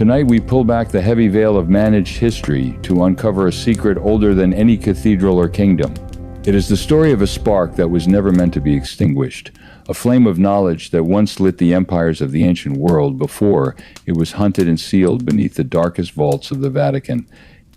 Tonight we pull back the heavy veil of managed history to uncover a secret older than any cathedral or kingdom. It is the story of a spark that was never meant to be extinguished, a flame of knowledge that once lit the empires of the ancient world before it was hunted and sealed beneath the darkest vaults of the Vatican.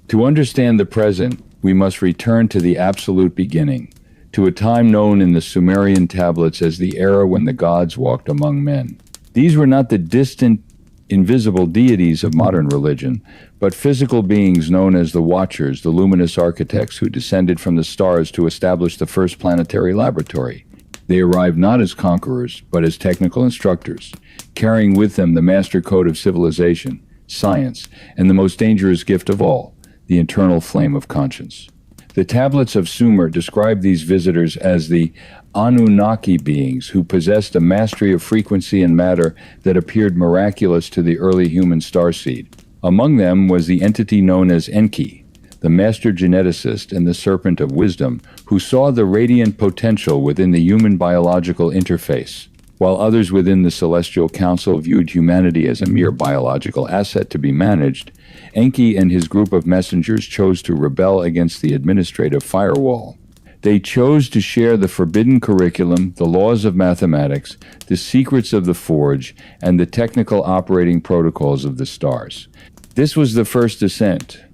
To understand the present, we must return to the absolute beginning, to a time known in the Sumerian tablets as the era when the gods walked among men. These were not the distant, invisible deities of modern religion, but physical beings known as the Watchers, the luminous architects who descended from the stars to establish the first planetary laboratory. They arrived not as conquerors, but as technical instructors, carrying with them the master code of civilization, science, and the most dangerous gift of all, the internal flame of conscience. The tablets of Sumer describe these visitors as the Anunnaki beings who possessed a mastery of frequency and matter that appeared miraculous to the early human starseed. Among them was the entity known as Enki, the master geneticist and the serpent of wisdom, who saw the radiant potential within the human biological interface, while others within the Celestial Council viewed humanity as a mere biological asset to be managed. Enki and his group of messengers chose to rebel against the administrative firewall. They chose to share the forbidden curriculum, the laws of mathematics, the secrets of the forge, and the technical operating protocols of the stars. This was the first ascent,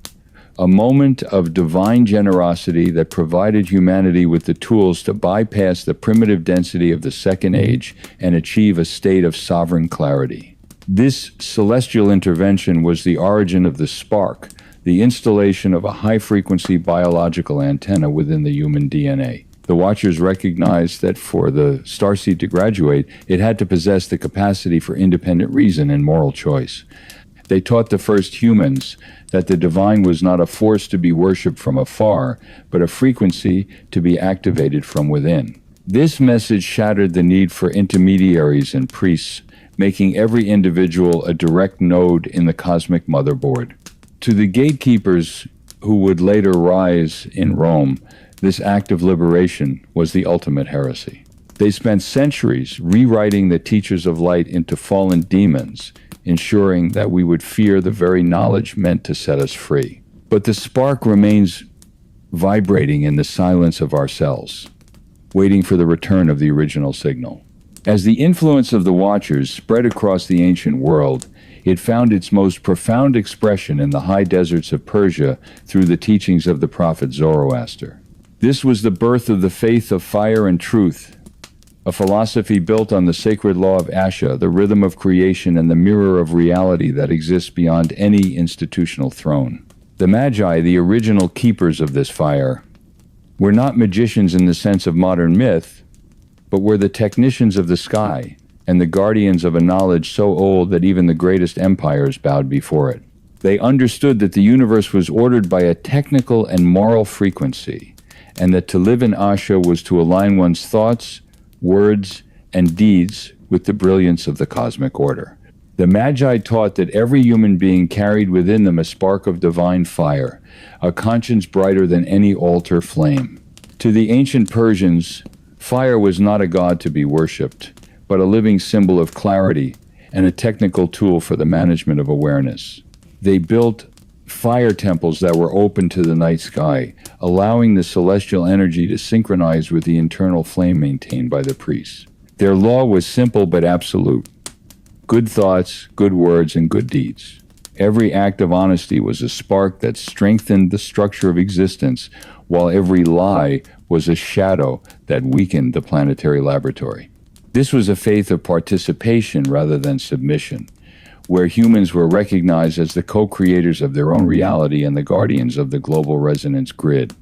a moment of divine generosity that provided humanity with the tools to bypass the primitive density of the Second Age and achieve a state of sovereign clarity. This celestial intervention was the origin of the spark, the installation of a high-frequency biological antenna within the human DNA. The Watchers recognized that for the starseed to graduate, it had to possess the capacity for independent reason and moral choice. They taught the first humans that the divine was not a force to be worshipped from afar, but a frequency to be activated from within. This message shattered the need for intermediaries and priests, making every individual a direct node in the cosmic motherboard. To the gatekeepers who would later rise in Rome, this act of liberation was the ultimate heresy. They spent centuries rewriting the teachers of light into fallen demons, ensuring that we would fear the very knowledge meant to set us free. But the spark remains vibrating in the silence of our cells, waiting for the return of the original signal. As the influence of the Watchers spread across the ancient world, it found its most profound expression in the high deserts of Persia through the teachings of the prophet Zoroaster. This was the birth of the faith of fire and truth, a philosophy built on the sacred law of Asha, the rhythm of creation and the mirror of reality that exists beyond any institutional throne. The Magi, the original keepers of this fire, were not magicians in the sense of modern myth, but were the technicians of the sky and the guardians of a knowledge so old that even the greatest empires bowed before it. They understood that the universe was ordered by a technical and moral frequency, and that to live in Asha was to align one's thoughts, words, and deeds with the brilliance of the cosmic order. The Magi taught that every human being carried within them a spark of divine fire, a conscience brighter than any altar flame. To the ancient Persians, fire was not a god to be worshipped, but a living symbol of clarity and a technical tool for the management of awareness. They built fire temples that were open to the night sky, allowing the celestial energy to synchronize with the internal flame maintained by the priests. Their law was simple but absolute. Good thoughts, good words, and good deeds. Every act of honesty was a spark that strengthened the structure of existence, while every lie was a shadow that weakened the planetary laboratory. This was a faith of participation rather than submission, where humans were recognized as the co-creators of their own reality and the guardians of the global resonance grid.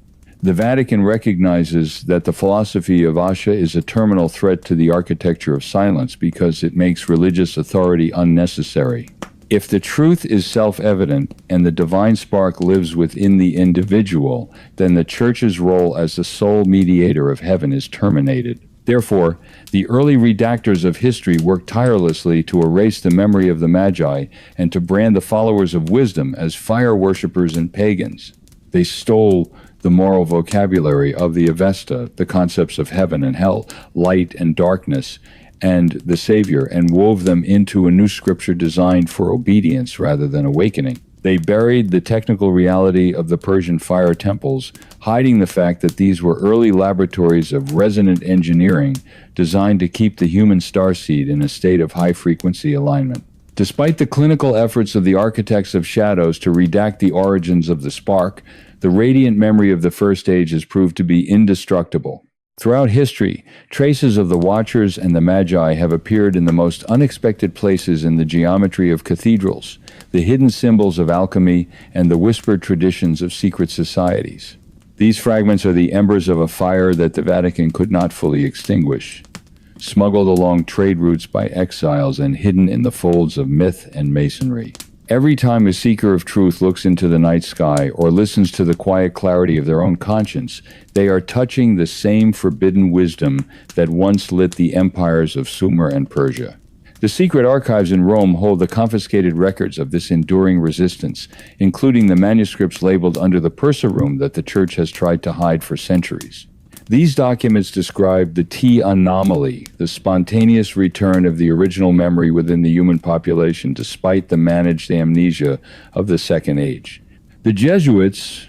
The Vatican recognizes that the philosophy of Asha is a terminal threat to the architecture of silence because it makes religious authority unnecessary. If the truth is self-evident and the divine spark lives within the individual, then the Church's role as the sole mediator of heaven is terminated. Therefore, the early redactors of history worked tirelessly to erase the memory of the Magi and to brand the followers of wisdom as fire worshippers and pagans. They stole the moral vocabulary of the Avesta, the concepts of heaven and hell, light and darkness, and the Savior and wove them into a new scripture designed for obedience rather than awakening. They buried the technical reality of the Persian fire temples, hiding the fact that these were early laboratories of resonant engineering designed to keep the human starseed in a state of high-frequency alignment. Despite the clinical efforts of the architects of shadows to redact the origins of the spark, the radiant memory of the first age has proved to be indestructible. Throughout history, traces of the Watchers and the Magi have appeared in the most unexpected places in the geometry of cathedrals, the hidden symbols of alchemy, and the whispered traditions of secret societies. These fragments are the embers of a fire that the Vatican could not fully extinguish, smuggled along trade routes by exiles and hidden in the folds of myth and masonry. Every time a seeker of truth looks into the night sky or listens to the quiet clarity of their own conscience, they are touching the same forbidden wisdom that once lit the empires of Sumer and Persia. The secret archives in Rome hold the confiscated records of this enduring resistance, including the manuscripts labeled under the Perserum that the Church has tried to hide for centuries. These documents describe the T anomaly, the spontaneous return of the original memory within the human population despite the managed amnesia of the Second Age. The Jesuits,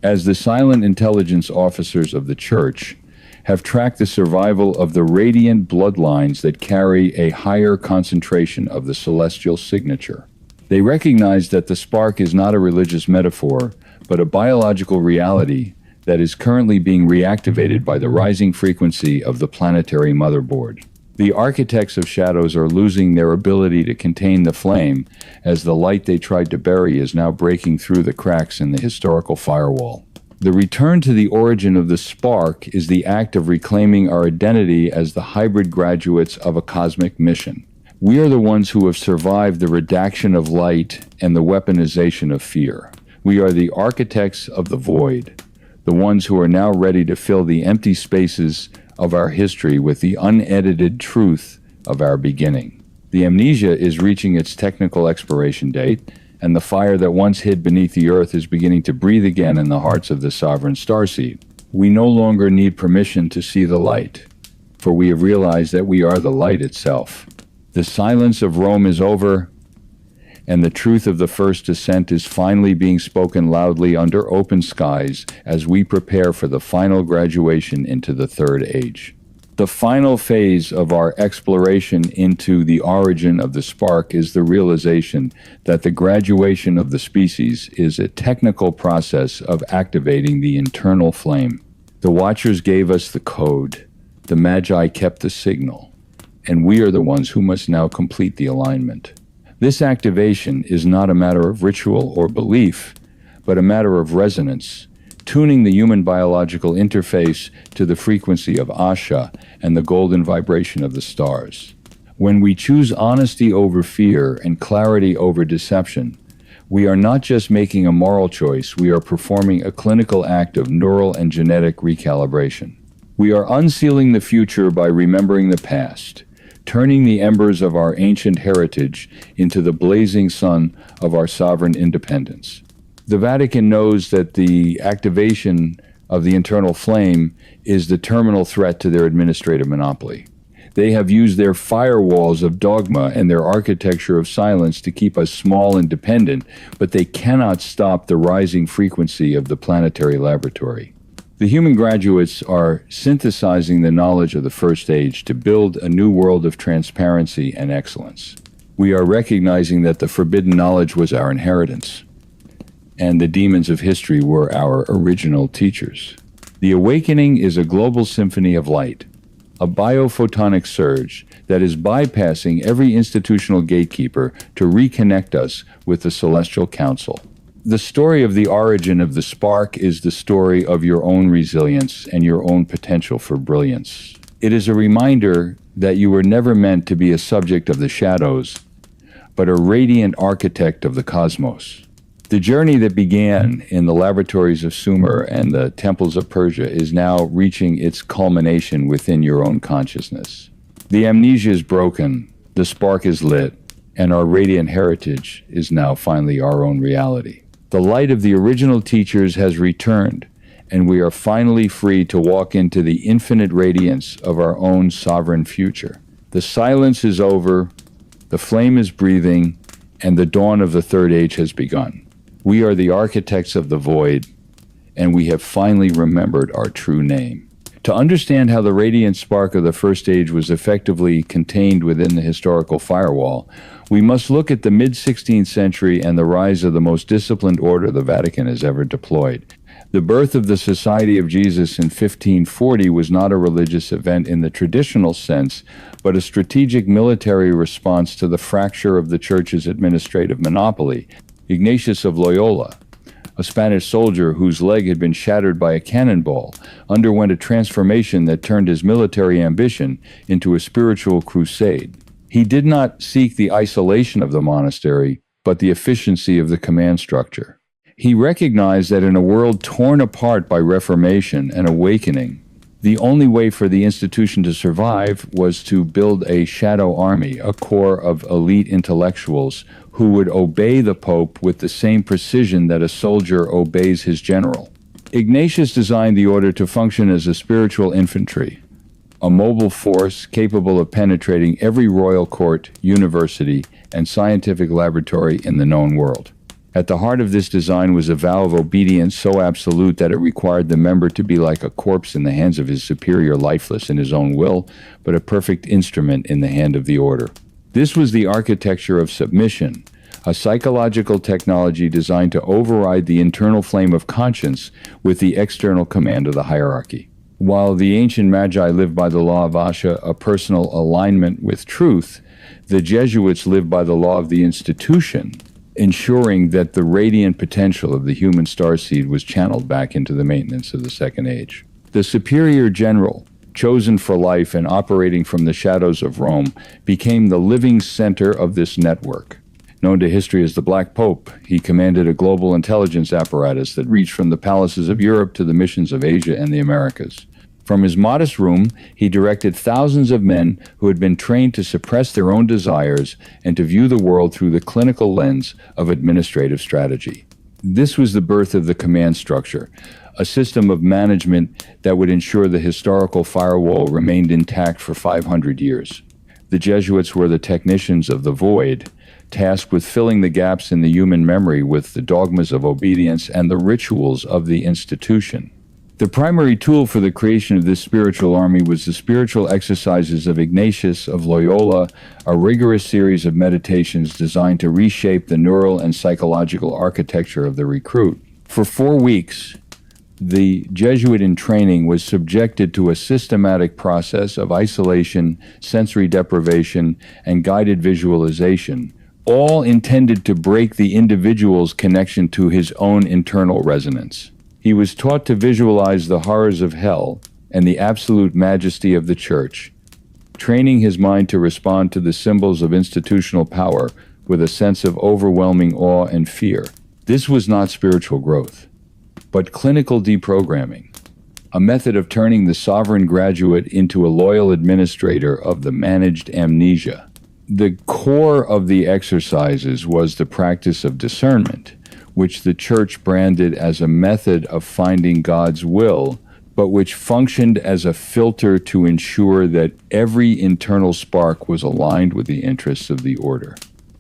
as the silent intelligence officers of the Church, have tracked the survival of the radiant bloodlines that carry a higher concentration of the celestial signature. They recognize that the spark is not a religious metaphor, but a biological reality that is currently being reactivated by the rising frequency of the planetary motherboard. The architects of shadows are losing their ability to contain the flame, as the light they tried to bury is now breaking through the cracks in the historical firewall. The return to the origin of the spark is the act of reclaiming our identity as the hybrid graduates of a cosmic mission. We are the ones who have survived the redaction of light and the weaponization of fear. We are the architects of the void, the ones who are now ready to fill the empty spaces of our history with the unedited truth of our beginning. The amnesia is reaching its technical expiration date, and the fire that once hid beneath the earth is beginning to breathe again in the hearts of the sovereign starseed. We no longer need permission to see the light, for we have realized that we are the light itself. The silence of Rome is over, and the truth of the first descent is finally being spoken loudly under open skies as we prepare for the final graduation into the Third Age. The final phase of our exploration into the origin of the spark is the realization that the graduation of the species is a technical process of activating the internal flame. The Watchers gave us the code, the Magi kept the signal, and we are the ones who must now complete the alignment. This activation is not a matter of ritual or belief, but a matter of resonance, tuning the human biological interface to the frequency of Asha and the golden vibration of the stars. When we choose honesty over fear and clarity over deception, we are not just making a moral choice, we are performing a clinical act of neural and genetic recalibration. We are unsealing the future by remembering the past, turning the embers of our ancient heritage into the blazing sun of our sovereign independence. The Vatican knows that the activation of the internal flame is the terminal threat to their administrative monopoly. They have used their firewalls of dogma and their architecture of silence to keep us small and dependent, but they cannot stop the rising frequency of the planetary laboratory. The human graduates are synthesizing the knowledge of the first age to build a new world of transparency and excellence. We are recognizing that the forbidden knowledge was our inheritance, and the demons of history were our original teachers. The awakening is a global symphony of light, a biophotonic surge that is bypassing every institutional gatekeeper to reconnect us with the Celestial Council. The story of the origin of the spark is the story of your own resilience and your own potential for brilliance. It is a reminder that you were never meant to be a subject of the shadows, but a radiant architect of the cosmos. The journey that began in the laboratories of Sumer and the temples of Persia is now reaching its culmination within your own consciousness. The amnesia is broken, the spark is lit, and our radiant heritage is now finally our own reality. The light of the original teachers has returned, and we are finally free to walk into the infinite radiance of our own sovereign future. The silence is over, the flame is breathing, and the dawn of the third age has begun. We are the architects of the void, and we have finally remembered our true name. To understand how the radiant spark of the first age was effectively contained within the historical firewall, we must look at the mid-16th century and the rise of the most disciplined order the Vatican has ever deployed. The birth of the Society of Jesus in 1540 was not a religious event in the traditional sense, but a strategic military response to the fracture of the Church's administrative monopoly. Ignatius of Loyola, a Spanish soldier whose leg had been shattered by a cannonball, underwent a transformation that turned his military ambition into a spiritual crusade. He did not seek the isolation of the monastery, but the efficiency of the command structure. He recognized that in a world torn apart by Reformation and awakening, the only way for the institution to survive was to build a shadow army, a corps of elite intellectuals who would obey the Pope with the same precision that a soldier obeys his general. Ignatius designed the order to function as a spiritual infantry, a mobile force capable of penetrating every royal court, university, and scientific laboratory in the known world. At the heart of this design was a vow of obedience so absolute that it required the member to be like a corpse in the hands of his superior, lifeless in his own will, but a perfect instrument in the hand of the order. This was the architecture of submission, a psychological technology designed to override the internal flame of conscience with the external command of the hierarchy. While the ancient Magi lived by the law of Asha, a personal alignment with truth, the Jesuits lived by the law of the institution, ensuring that the radiant potential of the human starseed was channeled back into the maintenance of the second age. The Superior General, chosen for life and operating from the shadows of Rome, became the living center of this network. Known to history as the Black Pope, he commanded a global intelligence apparatus that reached from the palaces of Europe to the missions of Asia and the Americas. From his modest room, he directed thousands of men who had been trained to suppress their own desires and to view the world through the clinical lens of administrative strategy. This was the birth of the command structure, a system of management that would ensure the historical firewall remained intact for 500 years. The Jesuits were the technicians of the void, tasked with filling the gaps in the human memory with the dogmas of obedience and the rituals of the institution. The primary tool for the creation of this spiritual army was the spiritual exercises of Ignatius of Loyola, a rigorous series of meditations designed to reshape the neural and psychological architecture of the recruit. For 4 weeks, the Jesuit in training was subjected to a systematic process of isolation, sensory deprivation, and guided visualization, all intended to break the individual's connection to his own internal resonance. He was taught to visualize the horrors of hell and the absolute majesty of the Church, training his mind to respond to the symbols of institutional power with a sense of overwhelming awe and fear. This was not spiritual growth, but clinical deprogramming, a method of turning the sovereign graduate into a loyal administrator of the managed amnesia. The core of the exercises was the practice of discernment, which the Church branded as a method of finding God's will, but which functioned as a filter to ensure that every internal spark was aligned with the interests of the order.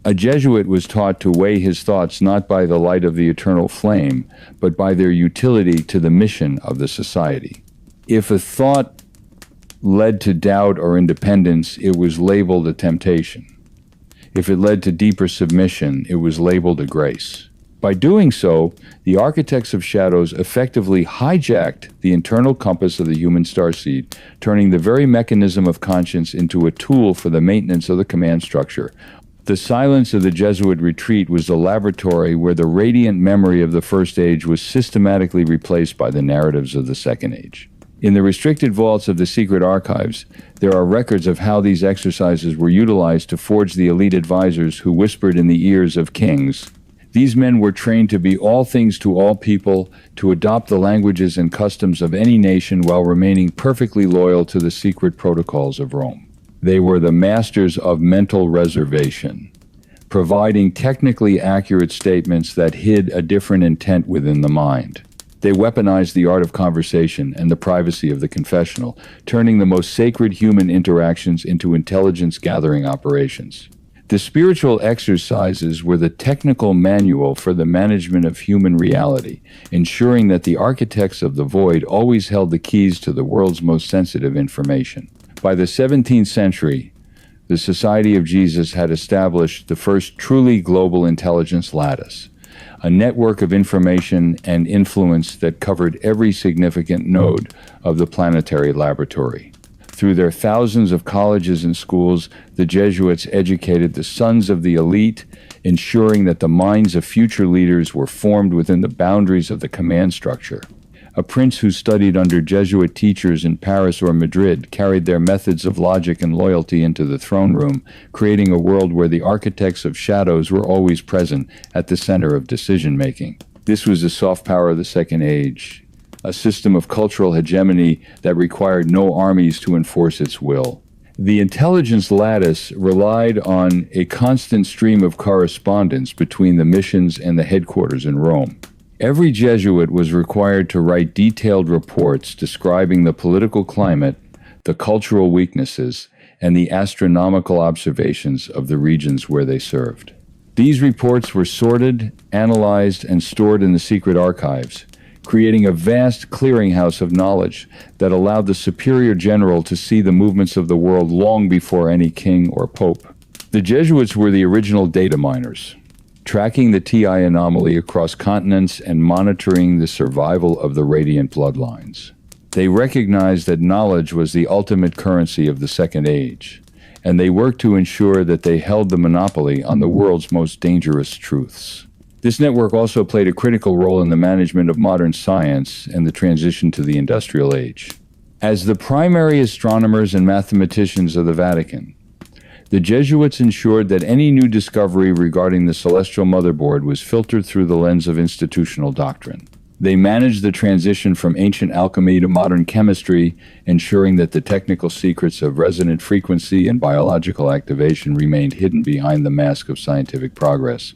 A Jesuit was taught to weigh his thoughts not by the light of the eternal flame, but by their utility to the mission of the society. If a thought led to doubt or independence, it was labeled a temptation. If it led to deeper submission, it was labeled a grace. By doing so, the architects of shadows effectively hijacked the internal compass of the human starseed, turning the very mechanism of conscience into a tool for the maintenance of the command structure. The silence of the Jesuit retreat was the laboratory where the radiant memory of the first age was systematically replaced by the narratives of the second age. In the restricted vaults of the secret archives, there are records of how these exercises were utilized to forge the elite advisors who whispered in the ears of kings. These men were trained to be all things to all people, to adopt the languages and customs of any nation while remaining perfectly loyal to the secret protocols of Rome. They were the masters of mental reservation, providing technically accurate statements that hid a different intent within the mind. They weaponized the art of conversation and the privacy of the confessional, turning the most sacred human interactions into intelligence-gathering operations. The spiritual exercises were the technical manual for the management of human reality, ensuring that the architects of the void always held the keys to the world's most sensitive information. By the 17th century, the Society of Jesus had established the first truly global intelligence lattice, a network of information and influence that covered every significant node of the planetary laboratory. Through their thousands of colleges and schools, the Jesuits educated the sons of the elite, ensuring that the minds of future leaders were formed within the boundaries of the command structure. A prince who studied under Jesuit teachers in Paris or Madrid carried their methods of logic and loyalty into the throne room, creating a world where the architects of shadows were always present at the center of decision-making. This was the soft power of the Second Age, a system of cultural hegemony that required no armies to enforce its will. The intelligence lattice relied on a constant stream of correspondence between the missions and the headquarters in Rome. Every Jesuit was required to write detailed reports describing the political climate, the cultural weaknesses, and the astronomical observations of the regions where they served. These reports were sorted, analyzed, and stored in the secret archives, creating a vast clearinghouse of knowledge that allowed the Superior General to see the movements of the world long before any king or pope. The Jesuits were the original data miners, tracking the TI anomaly across continents and monitoring the survival of the radiant bloodlines. They recognized that knowledge was the ultimate currency of the Second Age, and they worked to ensure that they held the monopoly on the world's most dangerous truths. This network also played a critical role in the management of modern science and the transition to the industrial age. As the primary astronomers and mathematicians of the Vatican, the Jesuits ensured that any new discovery regarding the celestial motherboard was filtered through the lens of institutional doctrine. They managed the transition from ancient alchemy to modern chemistry, ensuring that the technical secrets of resonant frequency and biological activation remained hidden behind the mask of scientific progress.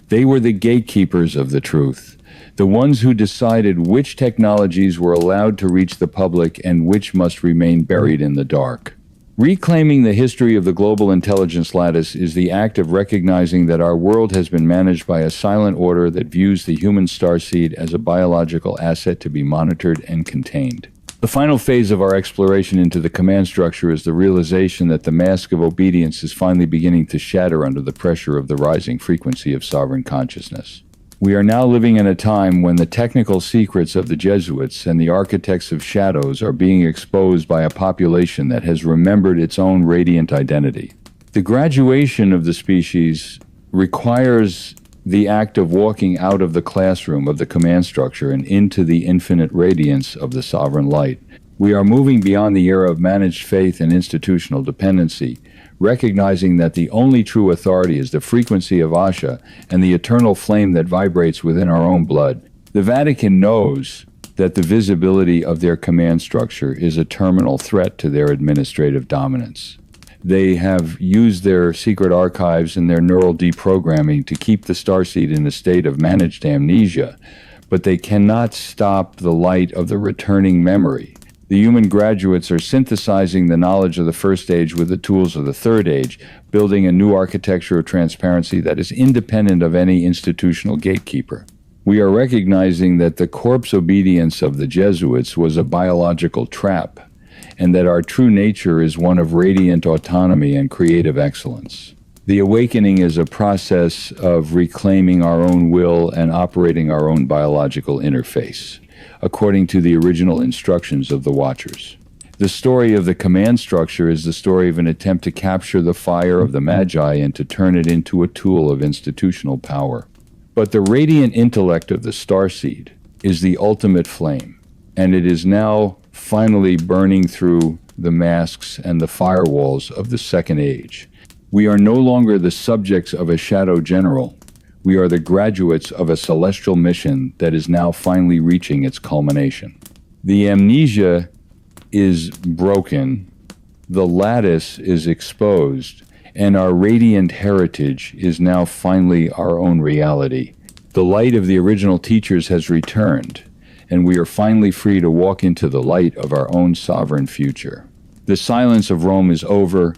They were the gatekeepers of the truth, the ones who decided which technologies were allowed to reach the public and which must remain buried in the dark. Reclaiming the history of the global intelligence lattice is the act of recognizing that our world has been managed by a silent order that views the human starseed as a biological asset to be monitored and contained. The final phase of our exploration into the command structure is the realization that the mask of obedience is finally beginning to shatter under the pressure of the rising frequency of sovereign consciousness. We are now living in a time when the technical secrets of the Jesuits and the architects of shadows are being exposed by a population that has remembered its own radiant identity. The graduation of the species requires the act of walking out of the classroom of the command structure and into the infinite radiance of the sovereign light. We are moving beyond the era of managed faith and institutional dependency, recognizing that the only true authority is the frequency of Asha and the eternal flame that vibrates within our own blood. The Vatican knows that the visibility of their command structure is a terminal threat to their administrative dominance. They have used their secret archives and their neural deprogramming to keep the starseed in a state of managed amnesia, but they cannot stop the light of the returning memory. The human graduates are synthesizing the knowledge of the first age with the tools of the third age, building a new architecture of transparency that is independent of any institutional gatekeeper. We are recognizing that the corpse obedience of the Jesuits was a biological trap, and that our true nature is one of radiant autonomy and creative excellence. The awakening is a process of reclaiming our own will and operating our own biological interface, according to the original instructions of the Watchers. The story of the command structure is the story of an attempt to capture the fire of the Magi and to turn it into a tool of institutional power. But the radiant intellect of the starseed is the ultimate flame, and it is now finally burning through the masks and the firewalls of the Second Age. We are no longer the subjects of a shadow general. We are the graduates of a celestial mission that is now finally reaching its culmination. The amnesia is broken, the lattice is exposed, and our radiant heritage is now finally our own reality. The light of the original teachers has returned, and we are finally free to walk into the light of our own sovereign future. The silence of Rome is over,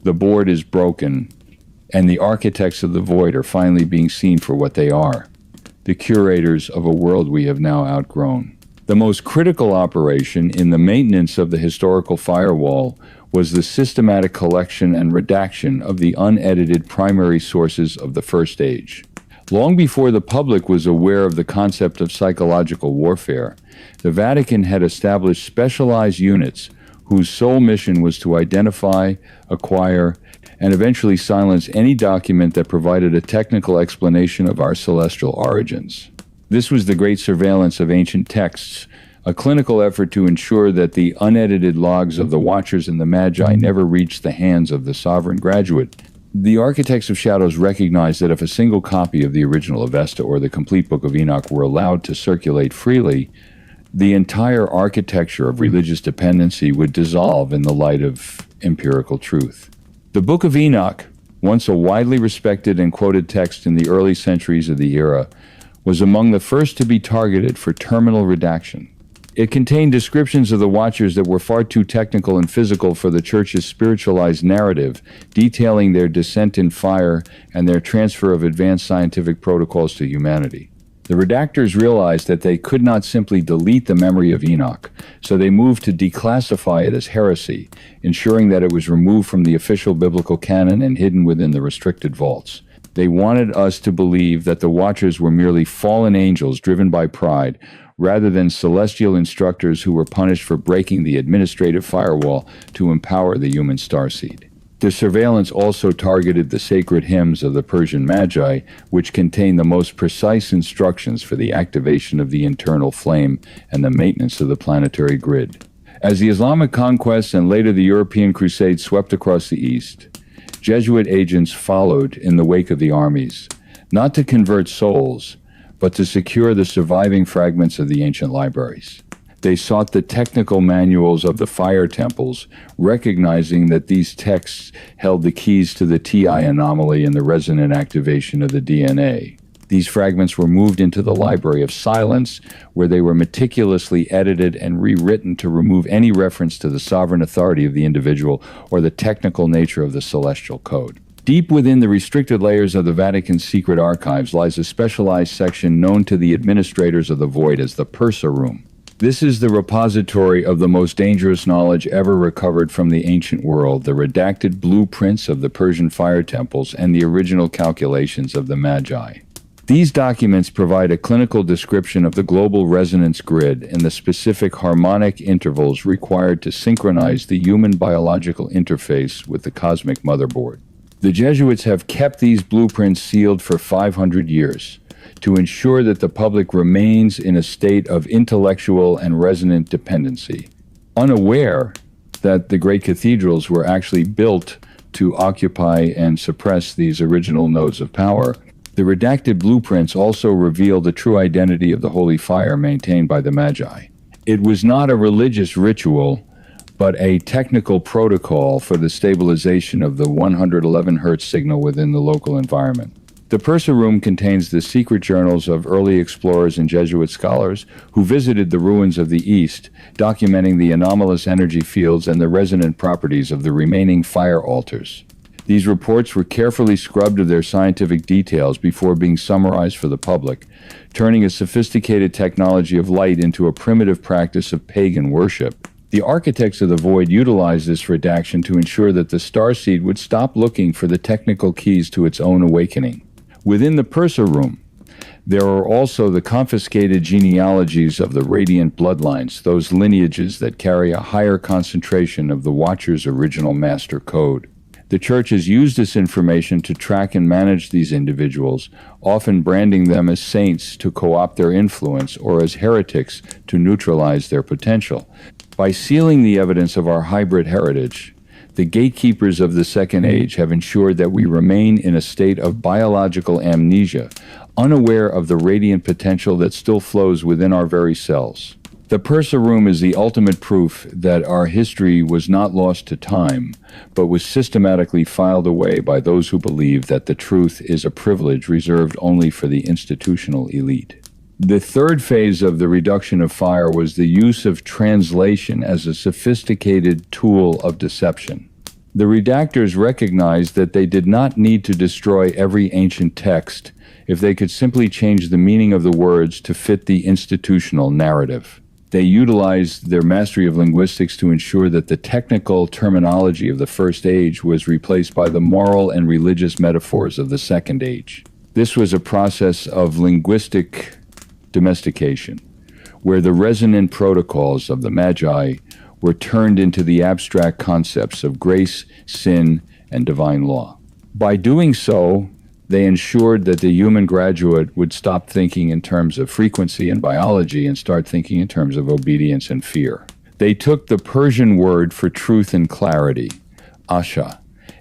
the board is broken, and the architects of the void are finally being seen for what they are, the curators of a world we have now outgrown. The most critical operation in the maintenance of the historical firewall was the systematic collection and redaction of the unedited primary sources of the First Age. Long before the public was aware of the concept of psychological warfare, the Vatican had established specialized units whose sole mission was to identify, acquire, and eventually silence any document that provided a technical explanation of our celestial origins. This was the great surveillance of ancient texts, a clinical effort to ensure that the unedited logs of the Watchers and the Magi never reached the hands of the sovereign graduate. The architects of shadows recognized that if a single copy of the original Avesta or the complete Book of Enoch were allowed to circulate freely, the entire architecture of religious dependency would dissolve in the light of empirical truth. The Book of Enoch, once a widely respected and quoted text in the early centuries of the era, was among the first to be targeted for terminal redaction. It contained descriptions of the Watchers that were far too technical and physical for the Church's spiritualized narrative, detailing their descent in fire and their transfer of advanced scientific protocols to humanity. The redactors realized that they could not simply delete the memory of Enoch, so they moved to declassify it as heresy, ensuring that it was removed from the official biblical canon and hidden within the restricted vaults. They wanted us to believe that the Watchers were merely fallen angels driven by pride, rather than celestial instructors who were punished for breaking the administrative firewall to empower the human starseed. The surveillance also targeted the sacred hymns of the Persian Magi, which contained the most precise instructions for the activation of the internal flame and the maintenance of the planetary grid. As the Islamic conquest and later the European Crusade swept across the East, Jesuit agents followed in the wake of the armies, not to convert souls, but to secure the surviving fragments of the ancient libraries. They sought the technical manuals of the fire temples, recognizing that these texts held the keys to the TI anomaly and the resonant activation of the DNA. These fragments were moved into the Library of Silence, where they were meticulously edited and rewritten to remove any reference to the sovereign authority of the individual or the technical nature of the celestial code. Deep within the restricted layers of the Vatican's secret archives lies a specialized section known to the administrators of the void as the Pursa Room. This is the repository of the most dangerous knowledge ever recovered from the ancient world, the redacted blueprints of the Persian fire temples and the original calculations of the Magi. These documents provide a clinical description of the global resonance grid and the specific harmonic intervals required to synchronize the human biological interface with the cosmic motherboard. The Jesuits have kept these blueprints sealed for 500 years to ensure that the public remains in a state of intellectual and resonant dependency, unaware that the great cathedrals were actually built to occupy and suppress these original nodes of power. The redacted blueprints also reveal the true identity of the holy fire maintained by the Magi. It was not a religious ritual, but a technical protocol for the stabilization of the 111 Hz signal within the local environment. The Pursa Room contains the secret journals of early explorers and Jesuit scholars who visited the ruins of the East, documenting the anomalous energy fields and the resonant properties of the remaining fire altars. These reports were carefully scrubbed of their scientific details before being summarized for the public, turning a sophisticated technology of light into a primitive practice of pagan worship. The architects of the void utilized this redaction to ensure that the starseed would stop looking for the technical keys to its own awakening. Within the Pursa Room, there are also the confiscated genealogies of the radiant bloodlines, those lineages that carry a higher concentration of the Watcher's original master code. The Church has used this information to track and manage these individuals, often branding them as saints to co-opt their influence or as heretics to neutralize their potential. By sealing the evidence of our hybrid heritage, the gatekeepers of the Second Age have ensured that we remain in a state of biological amnesia, unaware of the radiant potential that still flows within our very cells. The Pursa Room is the ultimate proof that our history was not lost to time, but was systematically filed away by those who believe that the truth is a privilege reserved only for the institutional elite. The third phase of the reduction of fire was the use of translation as a sophisticated tool of deception. The redactors recognized that they did not need to destroy every ancient text if they could simply change the meaning of the words to fit the institutional narrative. They utilized their mastery of linguistics to ensure that the technical terminology of the First Age was replaced by the moral and religious metaphors of the Second Age. This was a process of linguistic domestication, where the resonant protocols of the Magi were turned into the abstract concepts of grace, sin, and divine law. By doing so, they ensured that the human graduate would stop thinking in terms of frequency and biology and start thinking in terms of obedience and fear. They took the Persian word for truth and clarity, asha,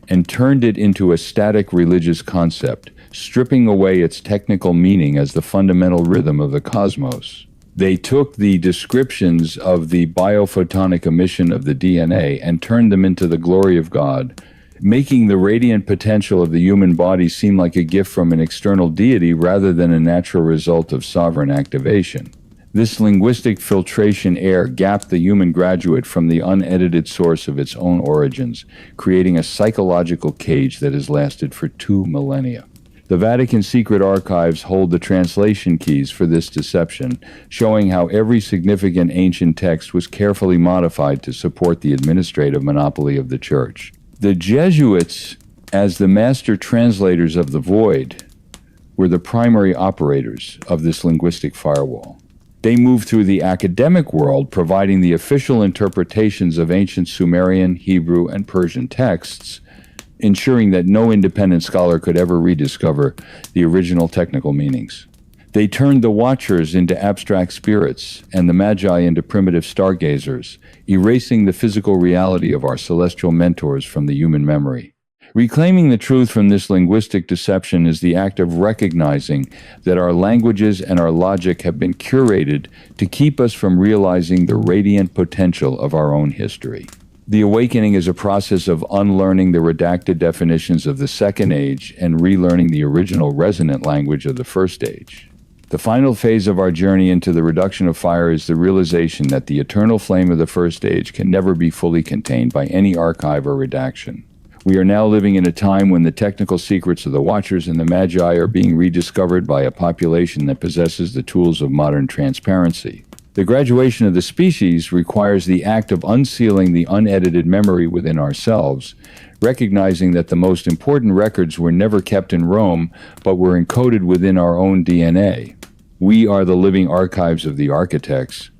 and turned it into a static religious concept, stripping away its technical meaning as the fundamental rhythm of the cosmos. They took the descriptions of the biophotonic emission of the DNA and turned them into the glory of God, making the radiant potential of the human body seem like a gift from an external deity rather than a natural result of sovereign activation. This linguistic filtration air gapped the human graduate from the unedited source of its own origins, creating a psychological cage that has lasted for 2 millennia. The Vatican secret archives hold the translation keys for this deception, showing how every significant ancient text was carefully modified to support the administrative monopoly of the Church. The Jesuits, as the master translators of the void, were the primary operators of this linguistic firewall. They moved through the academic world, providing the official interpretations of ancient Sumerian, Hebrew, and Persian texts, ensuring that no independent scholar could ever rediscover the original technical meanings. They turned the Watchers into abstract spirits and the Magi into primitive stargazers, erasing the physical reality of our celestial mentors from the human memory. Reclaiming the truth from this linguistic deception is the act of recognizing that our languages and our logic have been curated to keep us from realizing the radiant potential of our own history. The awakening is a process of unlearning the redacted definitions of the Second Age and relearning the original resonant language of the First Age. The final phase of our journey into the reduction of fire is the realization that the eternal flame of the First Age can never be fully contained by any archive or redaction. We are now living in a time when the technical secrets of the Watchers and the Magi are being rediscovered by a population that possesses the tools of modern transparency. The graduation of the species requires the act of unsealing the unedited memory within ourselves, recognizing that the most important records were never kept in Rome, but were encoded within our own DNA. We are the living archives of the architects,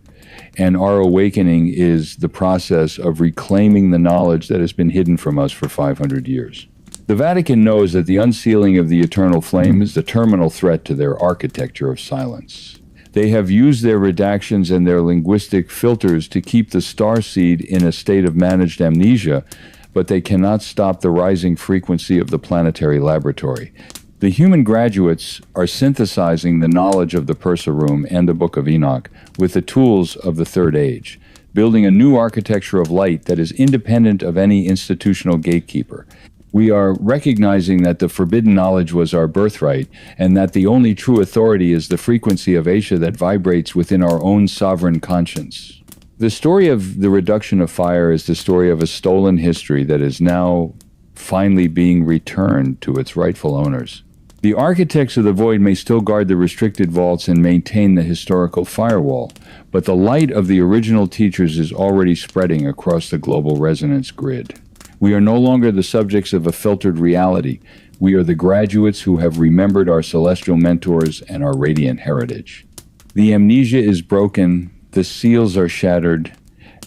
and our awakening is the process of reclaiming the knowledge that has been hidden from us for 500 years. The Vatican knows that the unsealing of the eternal flame is the terminal threat to their architecture of silence. They have used their redactions and their linguistic filters to keep the starseed in a state of managed amnesia, but they cannot stop the rising frequency of the planetary laboratory. The human graduates are synthesizing the knowledge of the Pursa Room and the Book of Enoch with the tools of the Third Age, building a new architecture of light that is independent of any institutional gatekeeper. We are recognizing that the forbidden knowledge was our birthright, and that the only true authority is the frequency of Asia that vibrates within our own sovereign conscience. The story of the reduction of fire is the story of a stolen history that is now finally being returned to its rightful owners. The architects of the void may still guard the restricted vaults and maintain the historical firewall, but the light of the original teachers is already spreading across the global resonance grid. We are no longer the subjects of a filtered reality. We are the graduates who have remembered our celestial mentors and our radiant heritage. The amnesia is broken, the seals are shattered,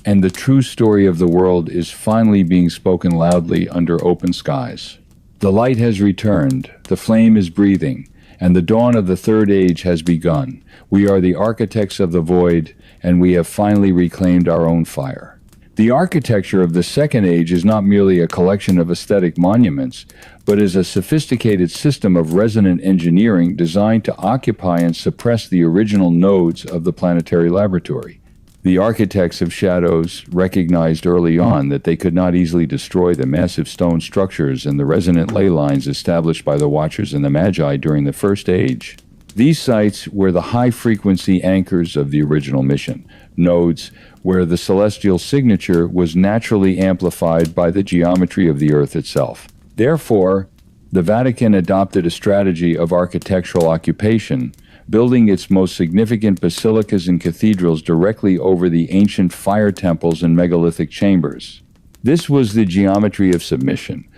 and the true story of the world is finally being spoken loudly under open skies. The light has returned, the flame is breathing, and the dawn of the Third Age has begun. We are the architects of the void, and we have finally reclaimed our own fire. The architecture of the Second Age is not merely a collection of aesthetic monuments, but is a sophisticated system of resonant engineering designed to occupy and suppress the original nodes of the planetary laboratory. The architects of shadows recognized early on that they could not easily destroy the massive stone structures and the resonant ley lines established by the Watchers and the Magi during the First Age. These sites were the high-frequency anchors of the original mission, nodes where the celestial signature was naturally amplified by the geometry of the Earth itself. Therefore, the Vatican adopted a strategy of architectural occupation, building its most significant basilicas and cathedrals directly over the ancient fire temples and megalithic chambers. This was the geometry of submission,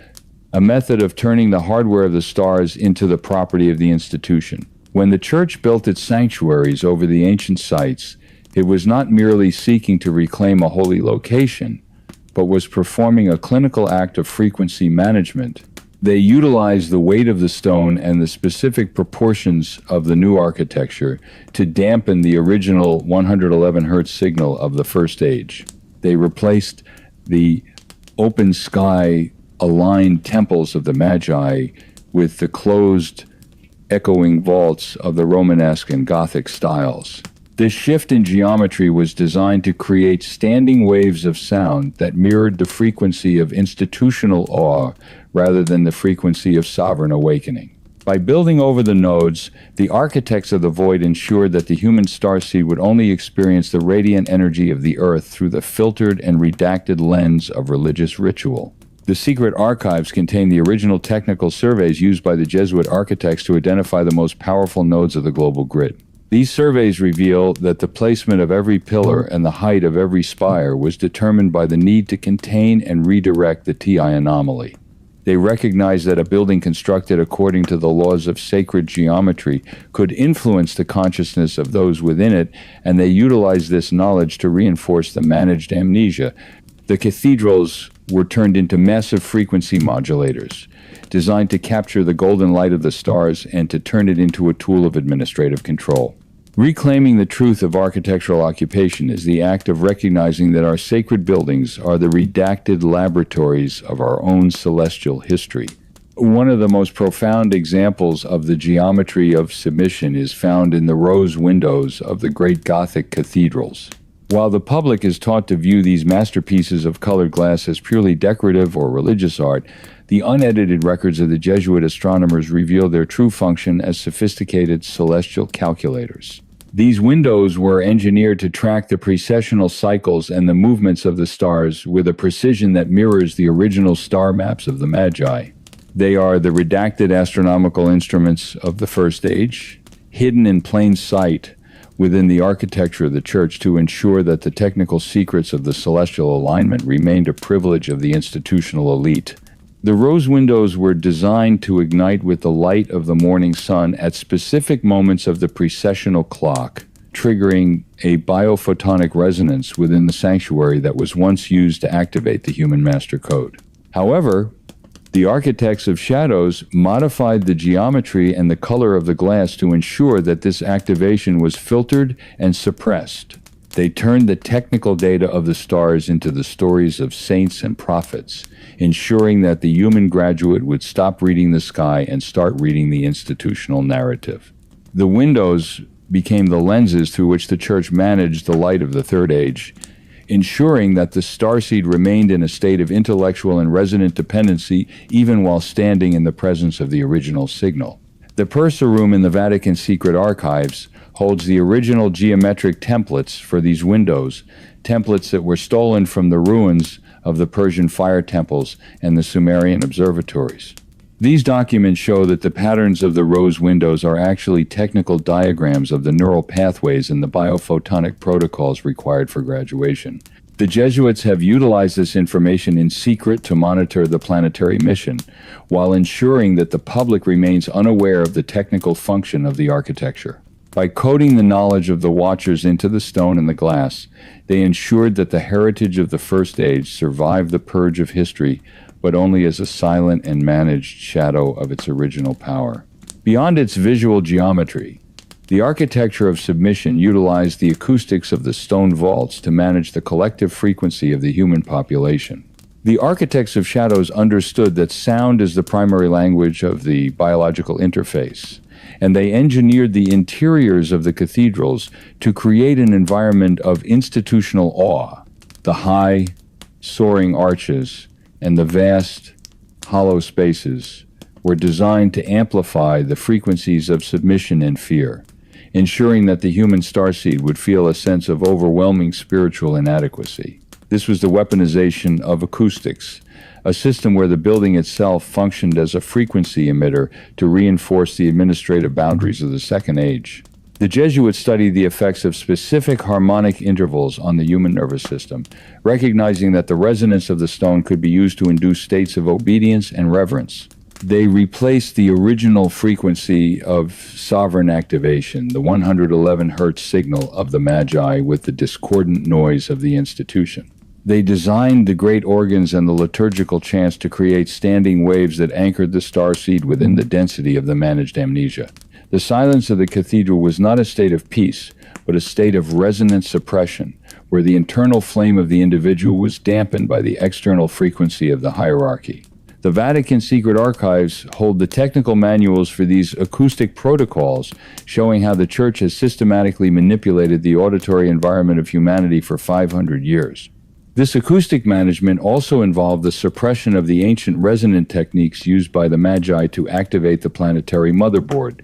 a method of turning the hardware of the stars into the property of the institution. When the Church built its sanctuaries over the ancient sites, it was not merely seeking to reclaim a holy location, but was performing a clinical act of frequency management. They utilized the weight of the stone and the specific proportions of the new architecture to dampen the original 111 Hz signal of the first age. They replaced the open sky aligned temples of the Magi with the closed, echoing vaults of the Romanesque and Gothic styles. This shift in geometry was designed to create standing waves of sound that mirrored the frequency of institutional awe rather than the frequency of sovereign awakening. By building over the nodes, the architects of the void ensured that the human starseed would only experience the radiant energy of the earth through the filtered and redacted lens of religious ritual. The secret archives contain the original technical surveys used by the Jesuit architects to identify the most powerful nodes of the global grid. These surveys reveal that the placement of every pillar and the height of every spire was determined by the need to contain and redirect the TI anomaly. They recognized that a building constructed according to the laws of sacred geometry could influence the consciousness of those within it, and they utilized this knowledge to reinforce the managed amnesia. The cathedrals were turned into massive frequency modulators, designed to capture the golden light of the stars and to turn it into a tool of administrative control. Reclaiming the truth of architectural occupation is the act of recognizing that our sacred buildings are the redacted laboratories of our own celestial history. One of the most profound examples of the geometry of submission is found in the rose windows of the great Gothic cathedrals. While the public is taught to view these masterpieces of colored glass as purely decorative or religious art, the unedited records of the Jesuit astronomers reveal their true function as sophisticated celestial calculators. These windows were engineered to track the precessional cycles and the movements of the stars with a precision that mirrors the original star maps of the Magi. They are the redacted astronomical instruments of the first age, hidden in plain sight within the architecture of the Church to ensure that the technical secrets of the celestial alignment remained a privilege of the institutional elite. The rose windows were designed to ignite with the light of the morning sun at specific moments of the precessional clock, triggering a biophotonic resonance within the sanctuary that was once used to activate the human master code. However, the architects of shadows modified the geometry and the color of the glass to ensure that this activation was filtered and suppressed. They turned the technical data of the stars into the stories of saints and prophets, ensuring that the human graduate would stop reading the sky and start reading the institutional narrative. The windows became the lenses through which the Church managed the light of the Third Age, ensuring that the starseed remained in a state of intellectual and resonant dependency even while standing in the presence of the original signal. The Purser Room in the Vatican Secret Archives holds the original geometric templates for these windows, templates that were stolen from the ruins of the Persian fire temples and the Sumerian observatories. These documents show that the patterns of the rose windows are actually technical diagrams of the neural pathways and the biophotonic protocols required for graduation. The Jesuits have utilized this information in secret to monitor the planetary mission, while ensuring that the public remains unaware of the technical function of the architecture. By coding the knowledge of the watchers into the stone and the glass, they ensured that the heritage of the First Age survived the purge of history, but only as a silent and managed shadow of its original power. Beyond its visual geometry, the architecture of submission utilized the acoustics of the stone vaults to manage the collective frequency of the human population. The architects of shadows understood that sound is the primary language of the biological interface, and they engineered the interiors of the cathedrals to create an environment of institutional awe. The high, soaring arches and the vast, hollow spaces were designed to amplify the frequencies of submission and fear, ensuring that the human starseed would feel a sense of overwhelming spiritual inadequacy. This was the weaponization of acoustics, a system where the building itself functioned as a frequency emitter to reinforce the administrative boundaries of the Second Age. The Jesuits studied the effects of specific harmonic intervals on the human nervous system, recognizing that the resonance of the stone could be used to induce states of obedience and reverence. They replaced the original frequency of sovereign activation, the 111 Hz signal of the Magi, with the discordant noise of the institution. They designed the great organs and the liturgical chants to create standing waves that anchored the starseed within the density of the managed amnesia. The silence of the cathedral was not a state of peace, but a state of resonant suppression, where the internal flame of the individual was dampened by the external frequency of the hierarchy. The Vatican secret archives hold the technical manuals for these acoustic protocols, showing how the Church has systematically manipulated the auditory environment of humanity for 500 years. This acoustic management also involved the suppression of the ancient resonant techniques used by the Magi to activate the planetary motherboard.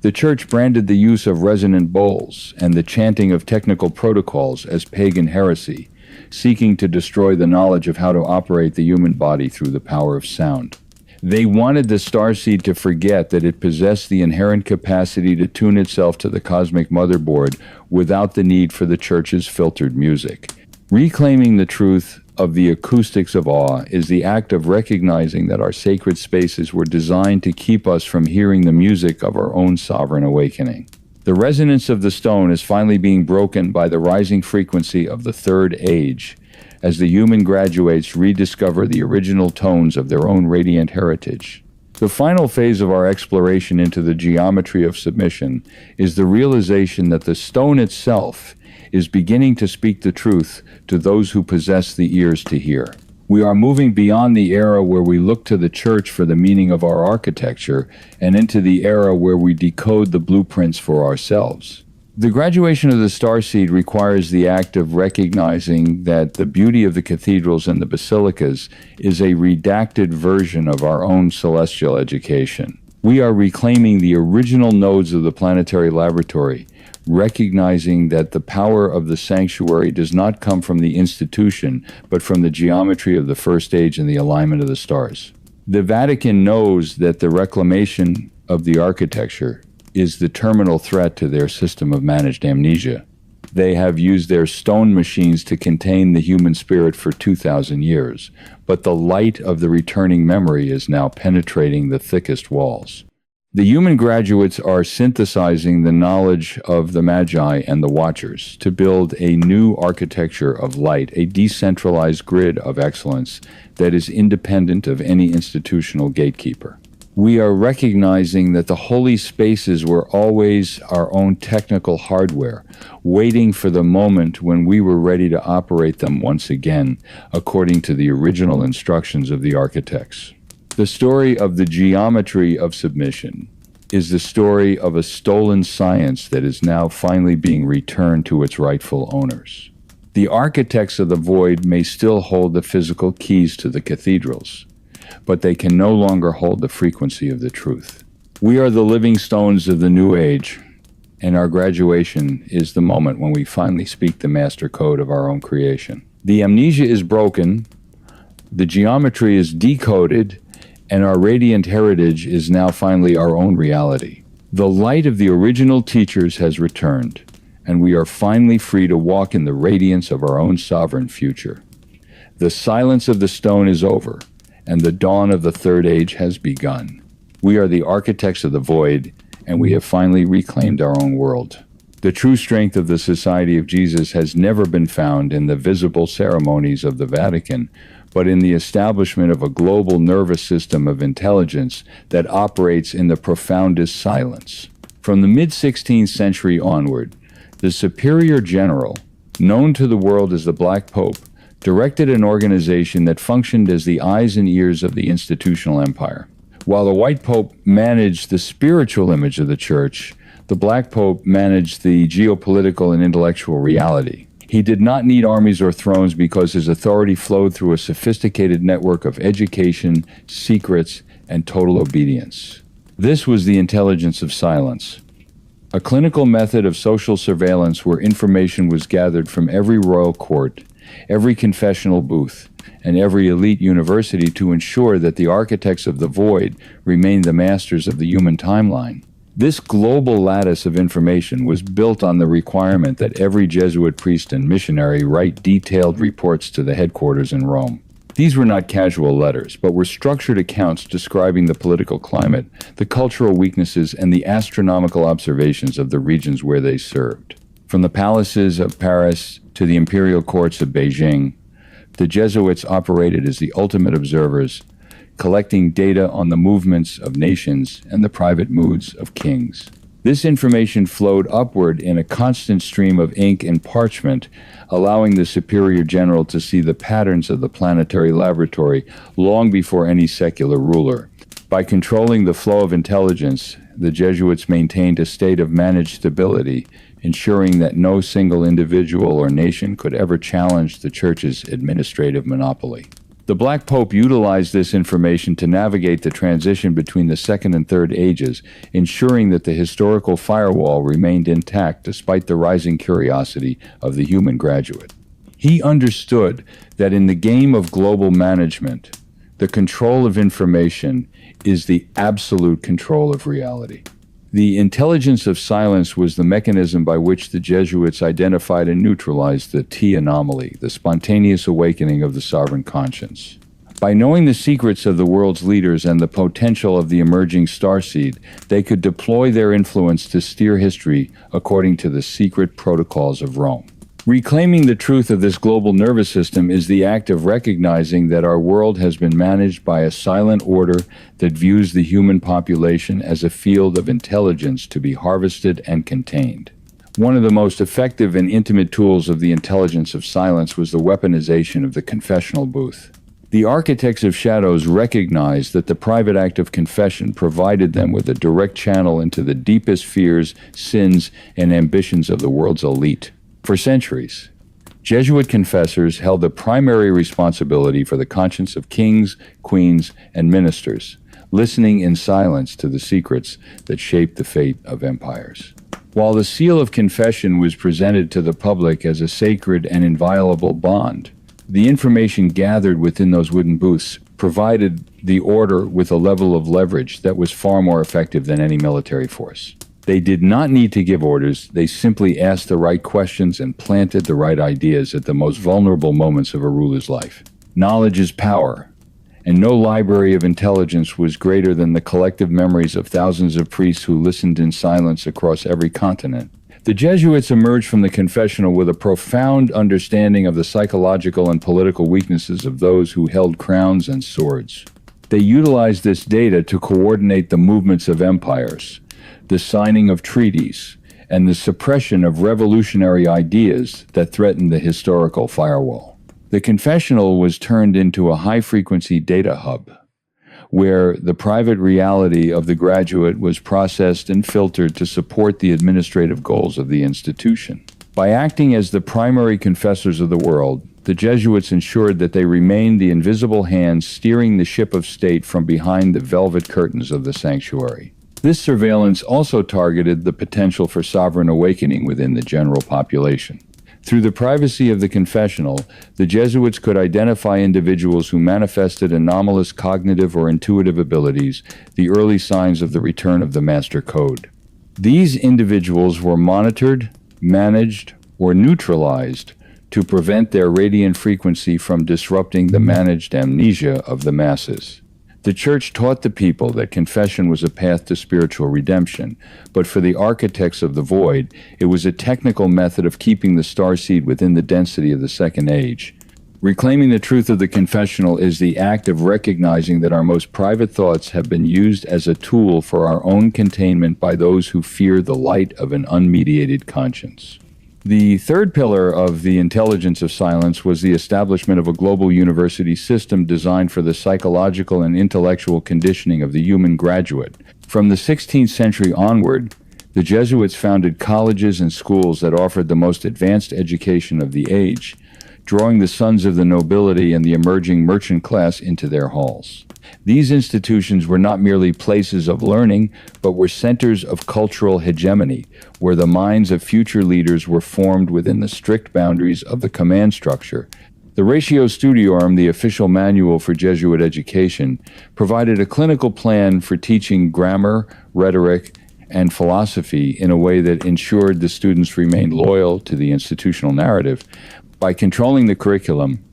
The Church branded the use of resonant bowls and the chanting of technical protocols as pagan heresy, seeking to destroy the knowledge of how to operate the human body through the power of sound. They wanted the starseed to forget that it possessed the inherent capacity to tune itself to the cosmic motherboard without the need for the Church's filtered music. Reclaiming the truth of the acoustics of awe is the act of recognizing that our sacred spaces were designed to keep us from hearing the music of our own sovereign awakening. The resonance of the stone is finally being broken by the rising frequency of the Third Age, as the human graduates rediscover the original tones of their own radiant heritage. The final phase of our exploration into the geometry of submission is the realization that the stone itself is beginning to speak the truth to those who possess the ears to hear. We are moving beyond the era where we look to the Church for the meaning of our architecture and into the era where we decode the blueprints for ourselves. The graduation of the starseed requires the act of recognizing that the beauty of the cathedrals and the basilicas is a redacted version of our own celestial education. We are reclaiming the original nodes of the planetary laboratory, recognizing that the power of the sanctuary does not come from the institution, but from the geometry of the first age and the alignment of the stars. The Vatican knows that the reclamation of the architecture is the terminal threat to their system of managed amnesia. They have used their stone machines to contain the human spirit for 2,000 years, but the light of the returning memory is now penetrating the thickest walls. The human graduates are synthesizing the knowledge of the Magi and the Watchers to build a new architecture of light, a decentralized grid of excellence that is independent of any institutional gatekeeper. We are recognizing that the holy spaces were always our own technical hardware, waiting for the moment when we were ready to operate them once again, according to the original instructions of the architects. The story of the geometry of submission is the story of a stolen science that is now finally being returned to its rightful owners. The architects of the void may still hold the physical keys to the cathedrals, but they can no longer hold the frequency of the truth. We are the living stones of the new age, and our graduation is the moment when we finally speak the master code of our own creation. The amnesia is broken, the geometry is decoded, and our radiant heritage is now finally our own reality. The light of the original teachers has returned, and we are finally free to walk in the radiance of our own sovereign future. The silence of the stone is over, and the dawn of the Third Age has begun. We are the architects of the void, and we have finally reclaimed our own world. The true strength of the Society of Jesus has never been found in the visible ceremonies of the Vatican, but in the establishment of a global nervous system of intelligence that operates in the profoundest silence. From the mid-16th century onward, the Superior General, known to the world as the Black Pope, directed an organization that functioned as the eyes and ears of the institutional empire. While the White Pope managed the spiritual image of the Church, the Black Pope managed the geopolitical and intellectual reality. He did not need armies or thrones because his authority flowed through a sophisticated network of education, secrets, and total obedience. This was the intelligence of silence, a clinical method of social surveillance where information was gathered from every royal court, every confessional booth, and every elite university to ensure that the architects of the void remained the masters of the human timeline. This global lattice of information was built on the requirement that every Jesuit priest and missionary write detailed reports to the headquarters in Rome. These were not casual letters, but were structured accounts describing the political climate, the cultural weaknesses, and the astronomical observations of the regions where they served. From the palaces of Paris to the imperial courts of Beijing, the Jesuits operated as the ultimate observers, collecting data on the movements of nations and the private moods of kings. This information flowed upward in a constant stream of ink and parchment, allowing the Superior General to see the patterns of the planetary laboratory long before any secular ruler. By controlling the flow of intelligence, the Jesuits maintained a state of managed stability, ensuring that no single individual or nation could ever challenge the Church's administrative monopoly. The Black Pope utilized this information to navigate the transition between the Second and Third Ages, ensuring that the historical firewall remained intact despite the rising curiosity of the human graduate. He understood that in the game of global management, the control of information is the absolute control of reality. The intelligence of silence was the mechanism by which the Jesuits identified and neutralized the T anomaly, the spontaneous awakening of the sovereign conscience. By knowing the secrets of the world's leaders and the potential of the emerging starseed, they could deploy their influence to steer history according to the secret protocols of Rome. Reclaiming the truth of this global nervous system is the act of recognizing that our world has been managed by a silent order that views the human population as a field of intelligence to be harvested and contained. One of the most effective and intimate tools of the intelligence of silence was the weaponization of the confessional booth. The architects of shadows recognized that the private act of confession provided them with a direct channel into the deepest fears, sins, and ambitions of the world's elite. For centuries, Jesuit confessors held the primary responsibility for the conscience of kings, queens, and ministers, listening in silence to the secrets that shaped the fate of empires. While the seal of confession was presented to the public as a sacred and inviolable bond, the information gathered within those wooden booths provided the order with a level of leverage that was far more effective than any military force. They did not need to give orders, they simply asked the right questions and planted the right ideas at the most vulnerable moments of a ruler's life. Knowledge is power, and no library of intelligence was greater than the collective memories of thousands of priests who listened in silence across every continent. The Jesuits emerged from the confessional with a profound understanding of the psychological and political weaknesses of those who held crowns and swords. They utilized this data to coordinate the movements of empires, the signing of treaties, and the suppression of revolutionary ideas that threatened the historical firewall. The confessional was turned into a high-frequency data hub, where the private reality of the graduate was processed and filtered to support the administrative goals of the institution. By acting as the primary confessors of the world, the Jesuits ensured that they remained the invisible hands steering the ship of state from behind the velvet curtains of the sanctuary. This surveillance also targeted the potential for sovereign awakening within the general population. Through the privacy of the confessional, the Jesuits could identify individuals who manifested anomalous cognitive or intuitive abilities, the early signs of the return of the master code. These individuals were monitored, managed, or neutralized to prevent their radiant frequency from disrupting the managed amnesia of the masses. The Church taught the people that confession was a path to spiritual redemption, but for the architects of the void, it was a technical method of keeping the starseed within the density of the Second Age. Reclaiming the truth of the confessional is the act of recognizing that our most private thoughts have been used as a tool for our own containment by those who fear the light of an unmediated conscience. The third pillar of the intelligence of silence was the establishment of a global university system designed for the psychological and intellectual conditioning of the human graduate. From the 16th century onward, the Jesuits founded colleges and schools that offered the most advanced education of the age, drawing the sons of the nobility and the emerging merchant class into their halls. These institutions were not merely places of learning, but were centers of cultural hegemony, where the minds of future leaders were formed within the strict boundaries of the command structure. The Ratio Studiorum, the official manual for Jesuit education, provided a clinical plan for teaching grammar, rhetoric, and philosophy in a way that ensured the students remained loyal to the institutional narrative. By controlling the curriculum,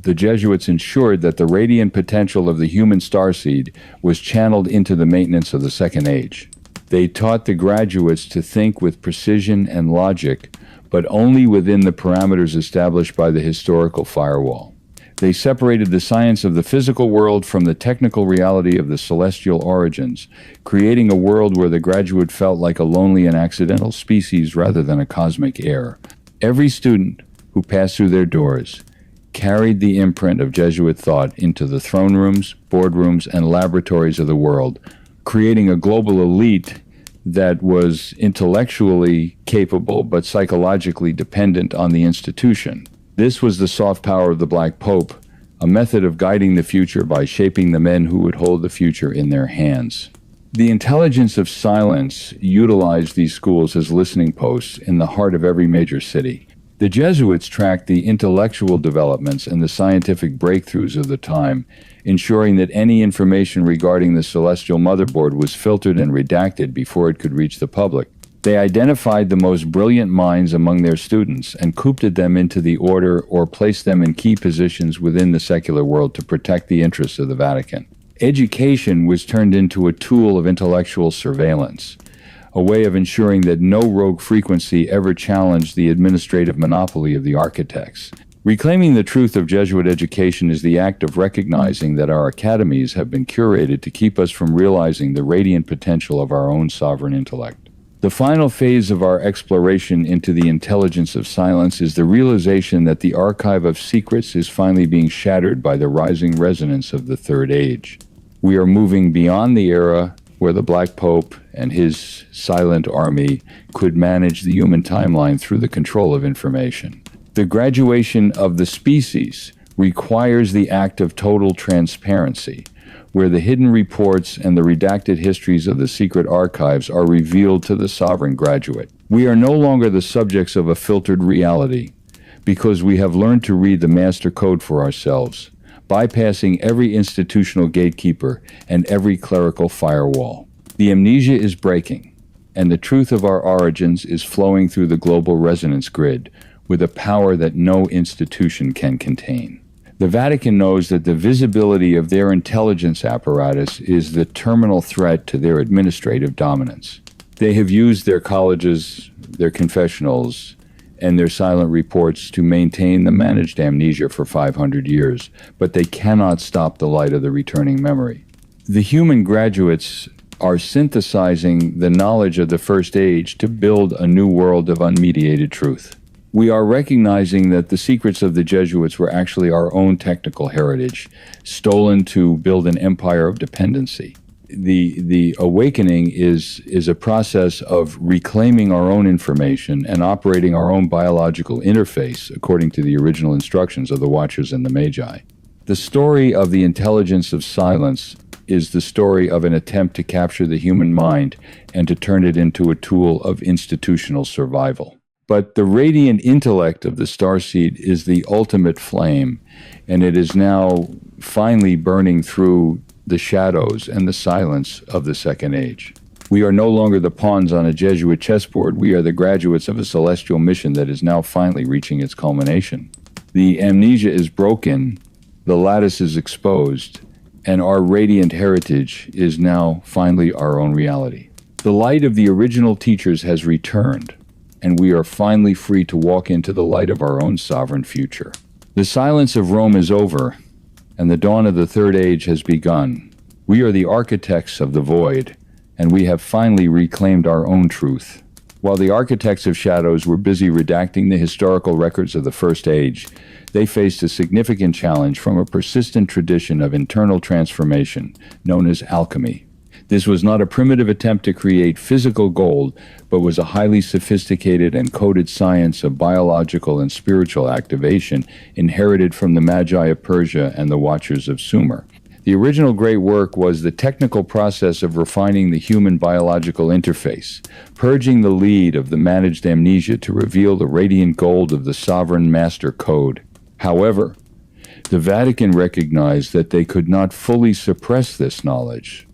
the Jesuits ensured that the radiant potential of the human starseed was channeled into the maintenance of the Second Age. They taught the graduates to think with precision and logic, but only within the parameters established by the historical firewall. They separated the science of the physical world from the technical reality of the celestial origins, creating a world where the graduate felt like a lonely and accidental species rather than a cosmic heir. Every student who passed through their doors carried the imprint of Jesuit thought into the throne rooms, boardrooms, and laboratories of the world, creating a global elite that was intellectually capable but psychologically dependent on the institution. This was the soft power of the Black Pope, a method of guiding the future by shaping the men who would hold the future in their hands. The intelligence of silence utilized these schools as listening posts in the heart of every major city. The Jesuits tracked the intellectual developments and the scientific breakthroughs of the time, ensuring that any information regarding the celestial motherboard was filtered and redacted before it could reach the public. They identified the most brilliant minds among their students and coopted them into the order or placed them in key positions within the secular world to protect the interests of the Vatican. Education was turned into a tool of intellectual surveillance, a way of ensuring that no rogue frequency ever challenged the administrative monopoly of the architects. Reclaiming the truth of Jesuit education is the act of recognizing that our academies have been curated to keep us from realizing the radiant potential of our own sovereign intellect. The final phase of our exploration into the intelligence of silence is the realization that the archive of secrets is finally being shattered by the rising resonance of the Third Age. We are moving beyond the era where the Black Pope and his silent army could manage the human timeline through the control of information. The graduation of the species requires the act of total transparency, where the hidden reports and the redacted histories of the secret archives are revealed to the sovereign graduate. We are no longer the subjects of a filtered reality, because we have learned to read the master code for ourselves, bypassing every institutional gatekeeper and every clerical firewall. The amnesia is breaking, and the truth of our origins is flowing through the global resonance grid with a power that no institution can contain. The Vatican knows that the visibility of their intelligence apparatus is the terminal threat to their administrative dominance. They have used their colleges, their confessionals, and their silent reports to maintain the managed amnesia for 500 years, but they cannot stop the light of the returning memory. The human graduates are synthesizing the knowledge of the First Age to build a new world of unmediated truth. We are recognizing that the secrets of the Jesuits were actually our own technical heritage, stolen to build an empire of dependency. The awakening is a process of reclaiming our own information and operating our own biological interface according to the original instructions of the Watchers and the Magi. The story of the intelligence of silence is the story of an attempt to capture the human mind and to turn it into a tool of institutional survival. But the radiant intellect of the starseed is the ultimate flame, and it is now finally burning through the shadows and the silence of the Second Age. We are no longer the pawns on a Jesuit chessboard. We are the graduates of a celestial mission that is now finally reaching its culmination. The amnesia is broken, the lattice is exposed, and our radiant heritage is now finally our own reality. The light of the original teachers has returned, and we are finally free to walk into the light of our own sovereign future. The silence of Rome is over, and the dawn of the Third Age has begun. We are the architects of the void, and we have finally reclaimed our own truth. While the architects of shadows were busy redacting the historical records of the First Age, they faced a significant challenge from a persistent tradition of internal transformation known as alchemy. This was not a primitive attempt to create physical gold, but was a highly sophisticated and coded science of biological and spiritual activation inherited from the Magi of Persia and the Watchers of Sumer. The original great work was the technical process of refining the human biological interface, purging the lead of the managed amnesia to reveal the radiant gold of the sovereign master code. However, the Vatican recognized that they could not fully suppress this knowledge,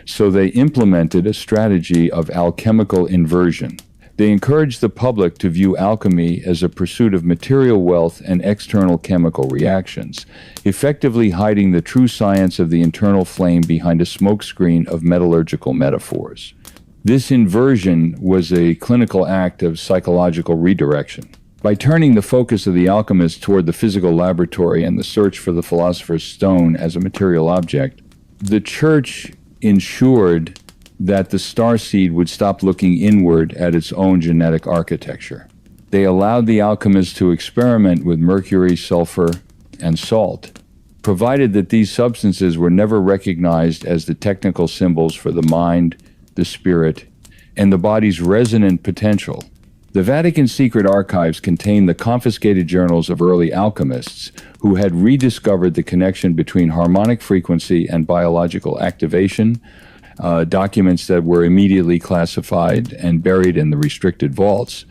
so they implemented a strategy of alchemical inversion. They encouraged the public to view alchemy as a pursuit of material wealth and external chemical reactions, effectively hiding the true science of the internal flame behind a smokescreen of metallurgical metaphors. This inversion was a clinical act of psychological redirection. By turning the focus of the alchemists toward the physical laboratory and the search for the philosopher's stone as a material object, the Church ensured that the starseed would stop looking inward at its own genetic architecture. They allowed the alchemists to experiment with mercury, sulfur, and salt, provided that these substances were never recognized as the technical symbols for the mind, the spirit, and the body's resonant potential. The Vatican's secret archives contain the confiscated journals of early alchemists who had rediscovered the connection between harmonic frequency and biological activation, documents that were immediately classified and buried in the restricted vaults.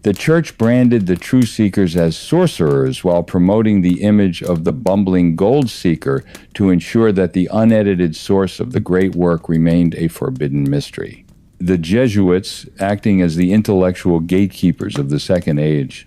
The Church branded the true seekers as sorcerers while promoting the image of the bumbling gold seeker to ensure that the unedited source of the great work remained a forbidden mystery. The Jesuits, acting as the intellectual gatekeepers of the Second Age,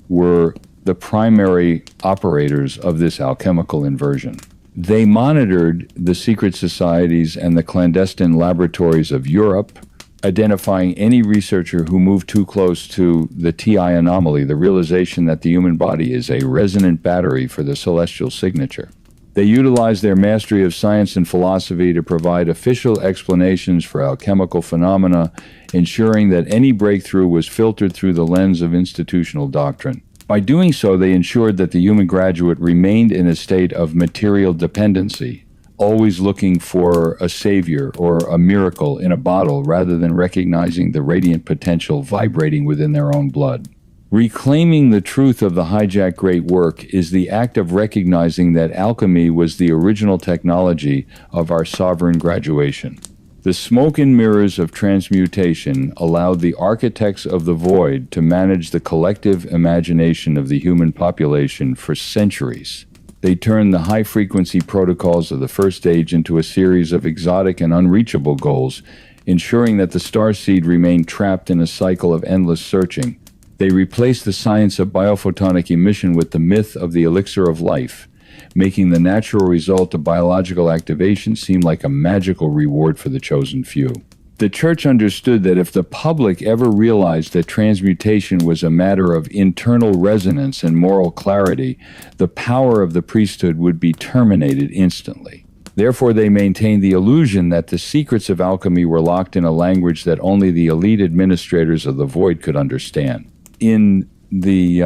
were the primary operators of this alchemical inversion. They monitored the secret societies and the clandestine laboratories of Europe, identifying any researcher who moved too close to the TI anomaly, the realization that the human body is a resonant battery for the celestial signature. They utilized their mastery of science and philosophy to provide official explanations for alchemical phenomena, ensuring that any breakthrough was filtered through the lens of institutional doctrine. By doing so, they ensured that the human graduate remained in a state of material dependency, always looking for a savior or a miracle in a bottle rather than recognizing the radiant potential vibrating within their own blood. Reclaiming the truth of the hijacked great work is the act of recognizing that alchemy was the original technology of our sovereign graduation. The smoke and mirrors of transmutation allowed the architects of the void to manage the collective imagination of the human population for centuries. They turned the high-frequency protocols of the first age into a series of exotic and unreachable goals, ensuring that the starseed remained trapped in a cycle of endless searching. They replaced the science of biophotonic emission with the myth of the elixir of life, making the natural result of biological activation seem like a magical reward for the chosen few. The Church understood that if the public ever realized that transmutation was a matter of internal resonance and moral clarity, the power of the priesthood would be terminated instantly. Therefore, they maintained the illusion that the secrets of alchemy were locked in a language that only the elite administrators of the void could understand. In the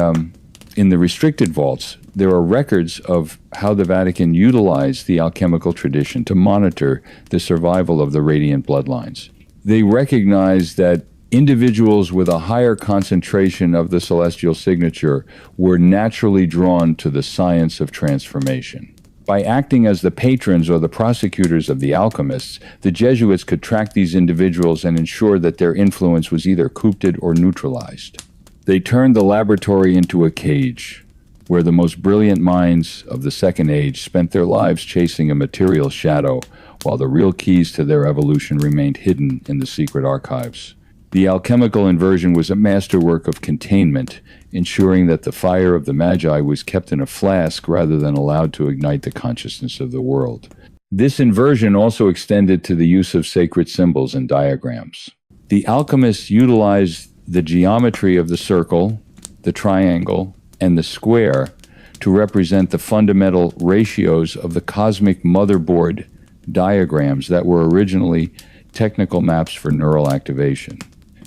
restricted vaults, there are records of how the Vatican utilized the alchemical tradition to monitor the survival of the radiant bloodlines. They recognized that individuals with a higher concentration of the celestial signature were naturally drawn to the science of transformation. By acting as the patrons or the prosecutors of the alchemists, the Jesuits could track these individuals and ensure that their influence was either coopted or neutralized. They turned the laboratory into a cage, where the most brilliant minds of the Second Age spent their lives chasing a material shadow, while the real keys to their evolution remained hidden in the secret archives. The alchemical inversion was a masterwork of containment, ensuring that the fire of the Magi was kept in a flask rather than allowed to ignite the consciousness of the world. This inversion also extended to the use of sacred symbols and diagrams. The alchemists utilized the geometry of the circle, the triangle, and the square to represent the fundamental ratios of the cosmic motherboard diagrams that were originally technical maps for neural activation.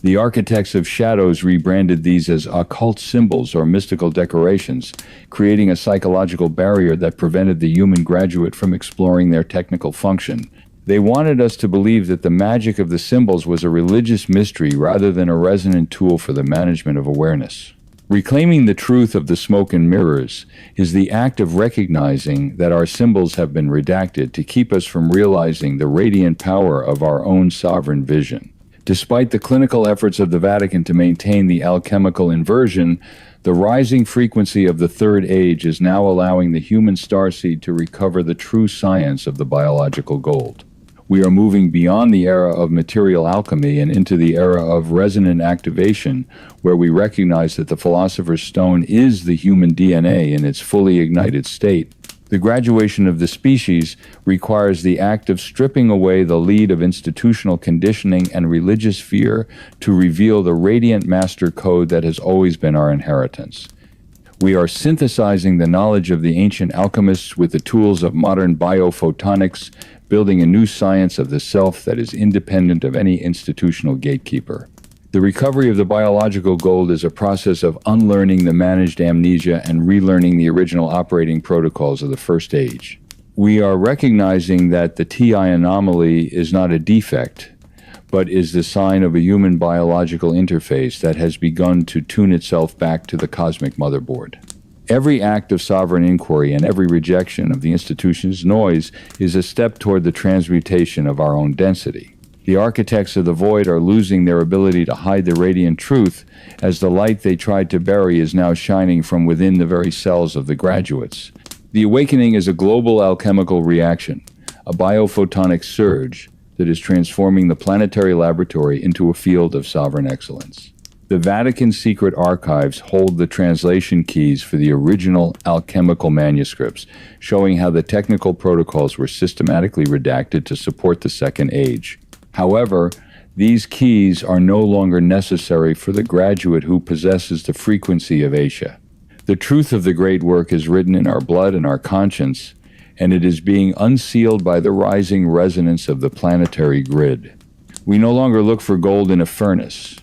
The architects of shadows rebranded these as occult symbols or mystical decorations, creating a psychological barrier that prevented the human graduate from exploring their technical function. They wanted us to believe that the magic of the symbols was a religious mystery rather than a resonant tool for the management of awareness. Reclaiming the truth of the smoke and mirrors is the act of recognizing that our symbols have been redacted to keep us from realizing the radiant power of our own sovereign vision. Despite the clinical efforts of the Vatican to maintain the alchemical inversion, the rising frequency of the Third Age is now allowing the human starseed to recover the true science of the biological gold. We are moving beyond the era of material alchemy and into the era of resonant activation, where we recognize that the Philosopher's Stone is the human DNA in its fully ignited state. The graduation of the species requires the act of stripping away the lead of institutional conditioning and religious fear to reveal the radiant master code that has always been our inheritance. We are synthesizing the knowledge of the ancient alchemists with the tools of modern biophotonics, building a new science of the self that is independent of any institutional gatekeeper. The recovery of the biological gold is a process of unlearning the managed amnesia and relearning the original operating protocols of the First Age. We are recognizing that the TI anomaly is not a defect, but is the sign of a human biological interface that has begun to tune itself back to the cosmic motherboard. Every act of sovereign inquiry and every rejection of the institution's noise is a step toward the transmutation of our own density. The architects of the void are losing their ability to hide the radiant truth, as the light they tried to bury is now shining from within the very cells of the graduates. The awakening is a global alchemical reaction, a biophotonic surge that is transforming the planetary laboratory into a field of sovereign excellence. The Vatican's secret archives hold the translation keys for the original alchemical manuscripts, showing how the technical protocols were systematically redacted to support the Second Age. However, these keys are no longer necessary for the graduate who possesses the frequency of Asia. The truth of the great work is written in our blood and our conscience, and it is being unsealed by the rising resonance of the planetary grid. We no longer look for gold in a furnace,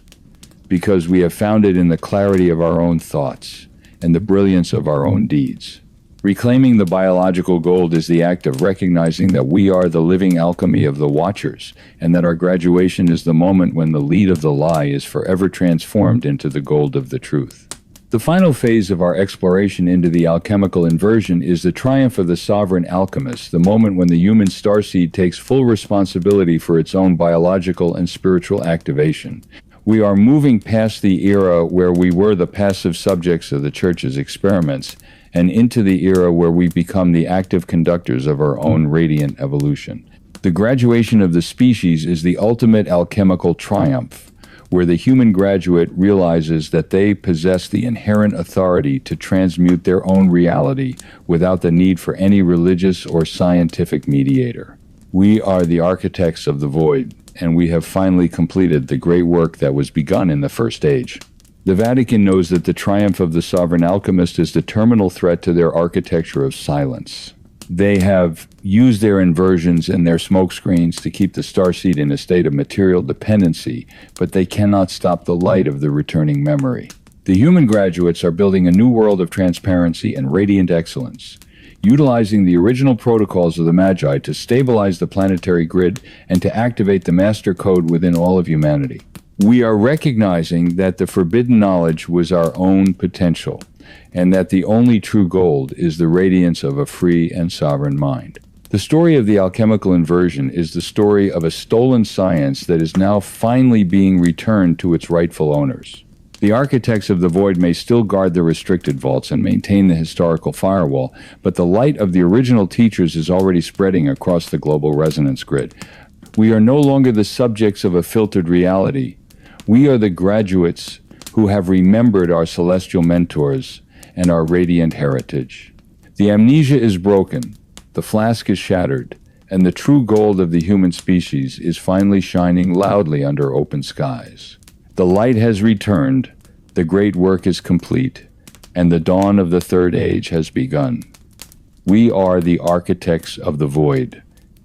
because we have found it in the clarity of our own thoughts and the brilliance of our own deeds. Reclaiming the biological gold is the act of recognizing that we are the living alchemy of the Watchers, and that our graduation is the moment when the lead of the lie is forever transformed into the gold of the truth. The final phase of our exploration into the alchemical inversion is the triumph of the sovereign alchemist, the moment when the human starseed takes full responsibility for its own biological and spiritual activation. We are moving past the era where we were the passive subjects of the Church's experiments and into the era where we become the active conductors of our own radiant evolution. The graduation of the species is the ultimate alchemical triumph, where the human graduate realizes that they possess the inherent authority to transmute their own reality without the need for any religious or scientific mediator. We are the architects of the void, and we have finally completed the great work that was begun in the First Age. The Vatican knows that the triumph of the sovereign alchemist is the terminal threat to their architecture of silence. They have used their inversions and their smokescreens to keep the starseed in a state of material dependency, but they cannot stop the light of the returning memory. The human graduates are building a new world of transparency and radiant excellence, utilizing the original protocols of the Magi to stabilize the planetary grid and to activate the master code within all of humanity. We are recognizing that the forbidden knowledge was our own potential, and that the only true gold is the radiance of a free and sovereign mind. The story of the alchemical inversion is the story of a stolen science that is now finally being returned to its rightful owners. The architects of the void may still guard the restricted vaults and maintain the historical firewall, but the light of the original teachers is already spreading across the global resonance grid. We are no longer the subjects of a filtered reality. We are the graduates who have remembered our celestial mentors and our radiant heritage. The amnesia is broken, the flask is shattered, and the true gold of the human species is finally shining loudly under open skies. The light has returned, the great work is complete, and the dawn of the Third Age has begun. We are the architects of the void,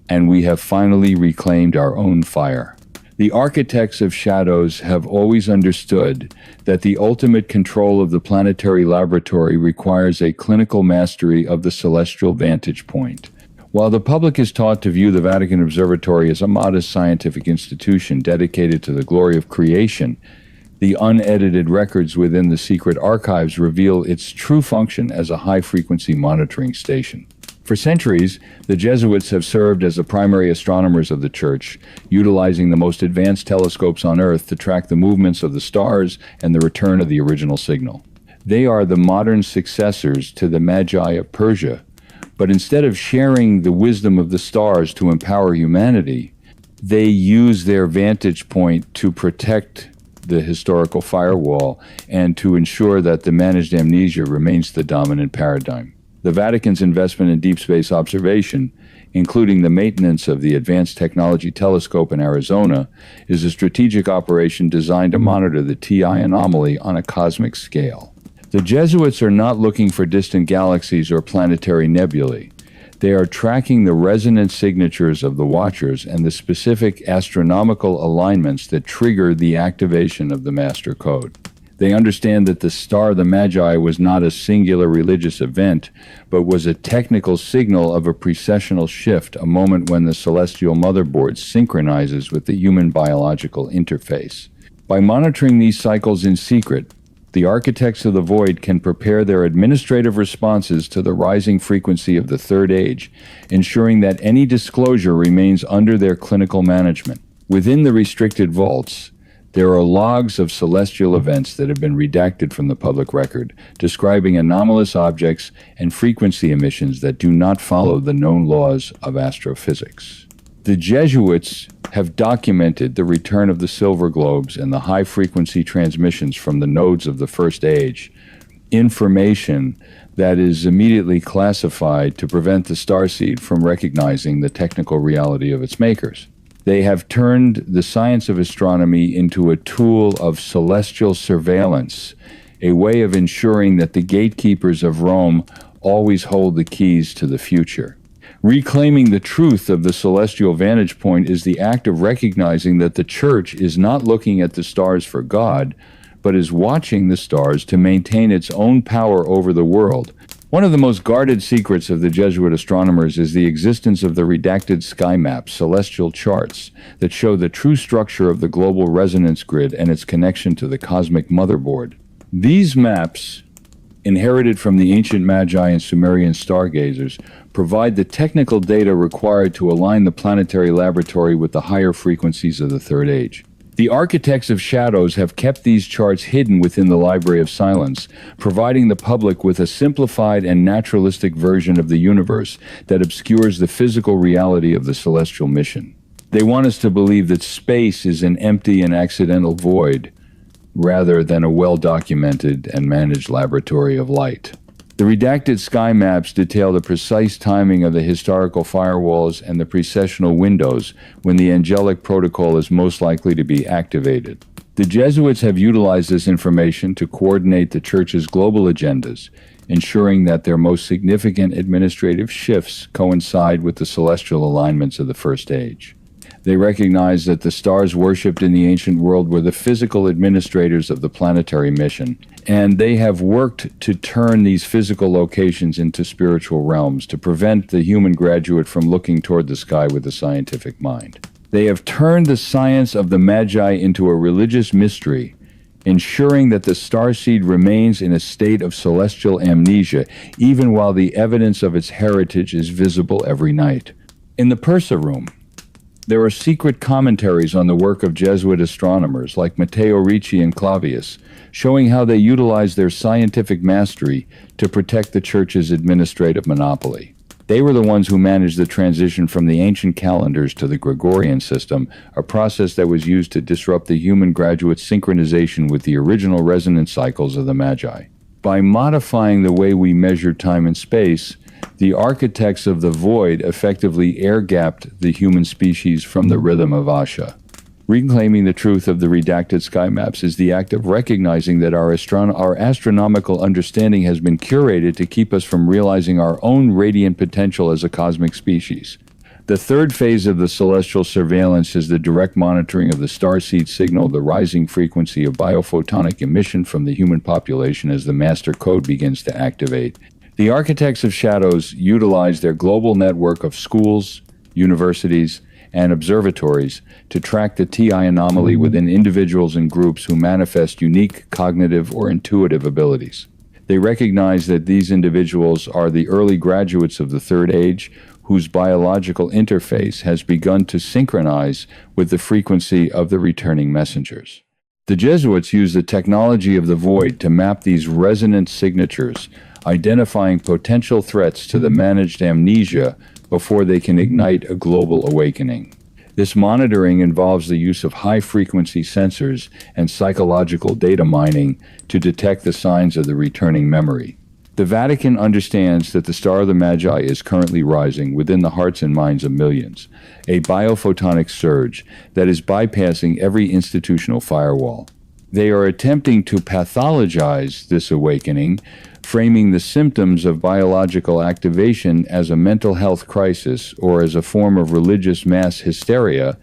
and we have finally reclaimed our own fire. The architects of shadows have always understood that the ultimate control of the planetary laboratory requires a clinical mastery of the celestial vantage point. While the public is taught to view the Vatican Observatory as a modest scientific institution dedicated to the glory of creation, the unedited records within the secret archives reveal its true function as a high-frequency monitoring station. For centuries, the Jesuits have served as the primary astronomers of the Church, utilizing the most advanced telescopes on Earth to track the movements of the stars and the return of the original signal. They are the modern successors to the Magi of Persia, but instead of sharing the wisdom of the stars to empower humanity, they use their vantage point to protect the historical firewall and to ensure that the managed amnesia remains the dominant paradigm. The Vatican's investment in deep space observation, including the maintenance of the Advanced Technology Telescope in Arizona, is a strategic operation designed to monitor the TI anomaly on a cosmic scale. The Jesuits are not looking for distant galaxies or planetary nebulae. They are tracking the resonant signatures of the watchers and the specific astronomical alignments that trigger the activation of the master code. They understand that the Star of the Magi was not a singular religious event, but was a technical signal of a precessional shift, a moment when the celestial motherboard synchronizes with the human biological interface. By monitoring these cycles in secret, the architects of the void can prepare their administrative responses to the rising frequency of the Third Age, ensuring that any disclosure remains under their clinical management. Within the restricted vaults, there are logs of celestial events that have been redacted from the public record, describing anomalous objects and frequency emissions that do not follow the known laws of astrophysics. The Jesuits have documented the return of the silver globes and the high-frequency transmissions from the nodes of the First Age, information that is immediately classified to prevent the starseed from recognizing the technical reality of its makers. They have turned the science of astronomy into a tool of celestial surveillance, a way of ensuring that the gatekeepers of Rome always hold the keys to the future. Reclaiming the truth of the celestial vantage point is the act of recognizing that the Church is not looking at the stars for God, but is watching the stars to maintain its own power over the world. One of the most guarded secrets of the Jesuit astronomers is the existence of the redacted sky maps, celestial charts, that show the true structure of the global resonance grid and its connection to the cosmic motherboard. These maps, inherited from the ancient Magi and Sumerian stargazers, provide the technical data required to align the planetary laboratory with the higher frequencies of the Third Age. The architects of shadows have kept these charts hidden within the Library of Silence, providing the public with a simplified and naturalistic version of the universe that obscures the physical reality of the celestial mission. They want us to believe that space is an empty and accidental void, rather than a well-documented and managed laboratory of light. The redacted sky maps detail the precise timing of the historical firewalls and the precessional windows when the angelic protocol is most likely to be activated. The Jesuits have utilized this information to coordinate the Church's global agendas, ensuring that their most significant administrative shifts coincide with the celestial alignments of the First Age. They recognize that the stars worshipped in the ancient world were the physical administrators of the planetary mission, and they have worked to turn these physical locations into spiritual realms to prevent the human graduate from looking toward the sky with a scientific mind. They have turned the science of the Magi into a religious mystery, ensuring that the starseed remains in a state of celestial amnesia, even while the evidence of its heritage is visible every night. In the Pursa Room, there are secret commentaries on the work of Jesuit astronomers like Matteo Ricci and Clavius, showing how they utilized their scientific mastery to protect the Church's administrative monopoly. They were the ones who managed the transition from the ancient calendars to the Gregorian system, a process that was used to disrupt the human graduate's synchronization with the original resonance cycles of the Magi. By modifying the way we measure time and space, the architects of the void effectively air-gapped the human species from the rhythm of Asha. Reclaiming the truth of the redacted sky maps is the act of recognizing that our astronomical understanding has been curated to keep us from realizing our own radiant potential as a cosmic species. The third phase of the celestial surveillance is the direct monitoring of the starseed signal, the rising frequency of biophotonic emission from the human population as the master code begins to activate. The architects of shadows utilize their global network of schools, universities, and observatories to track the TI anomaly within individuals and groups who manifest unique cognitive or intuitive abilities. They recognize that these individuals are the early graduates of the Third Age whose biological interface has begun to synchronize with the frequency of the returning messengers. The Jesuits use the technology of the void to map these resonant signatures, identifying potential threats to the managed amnesia before they can ignite a global awakening. This monitoring involves the use of high-frequency sensors and psychological data mining to detect the signs of the returning memory. The Vatican understands that the star of the Magi is currently rising within the hearts and minds of millions, a biophotonic surge that is bypassing every institutional firewall. They are attempting to pathologize this awakening, framing the symptoms of biological activation as a mental health crisis or as a form of religious mass hysteria.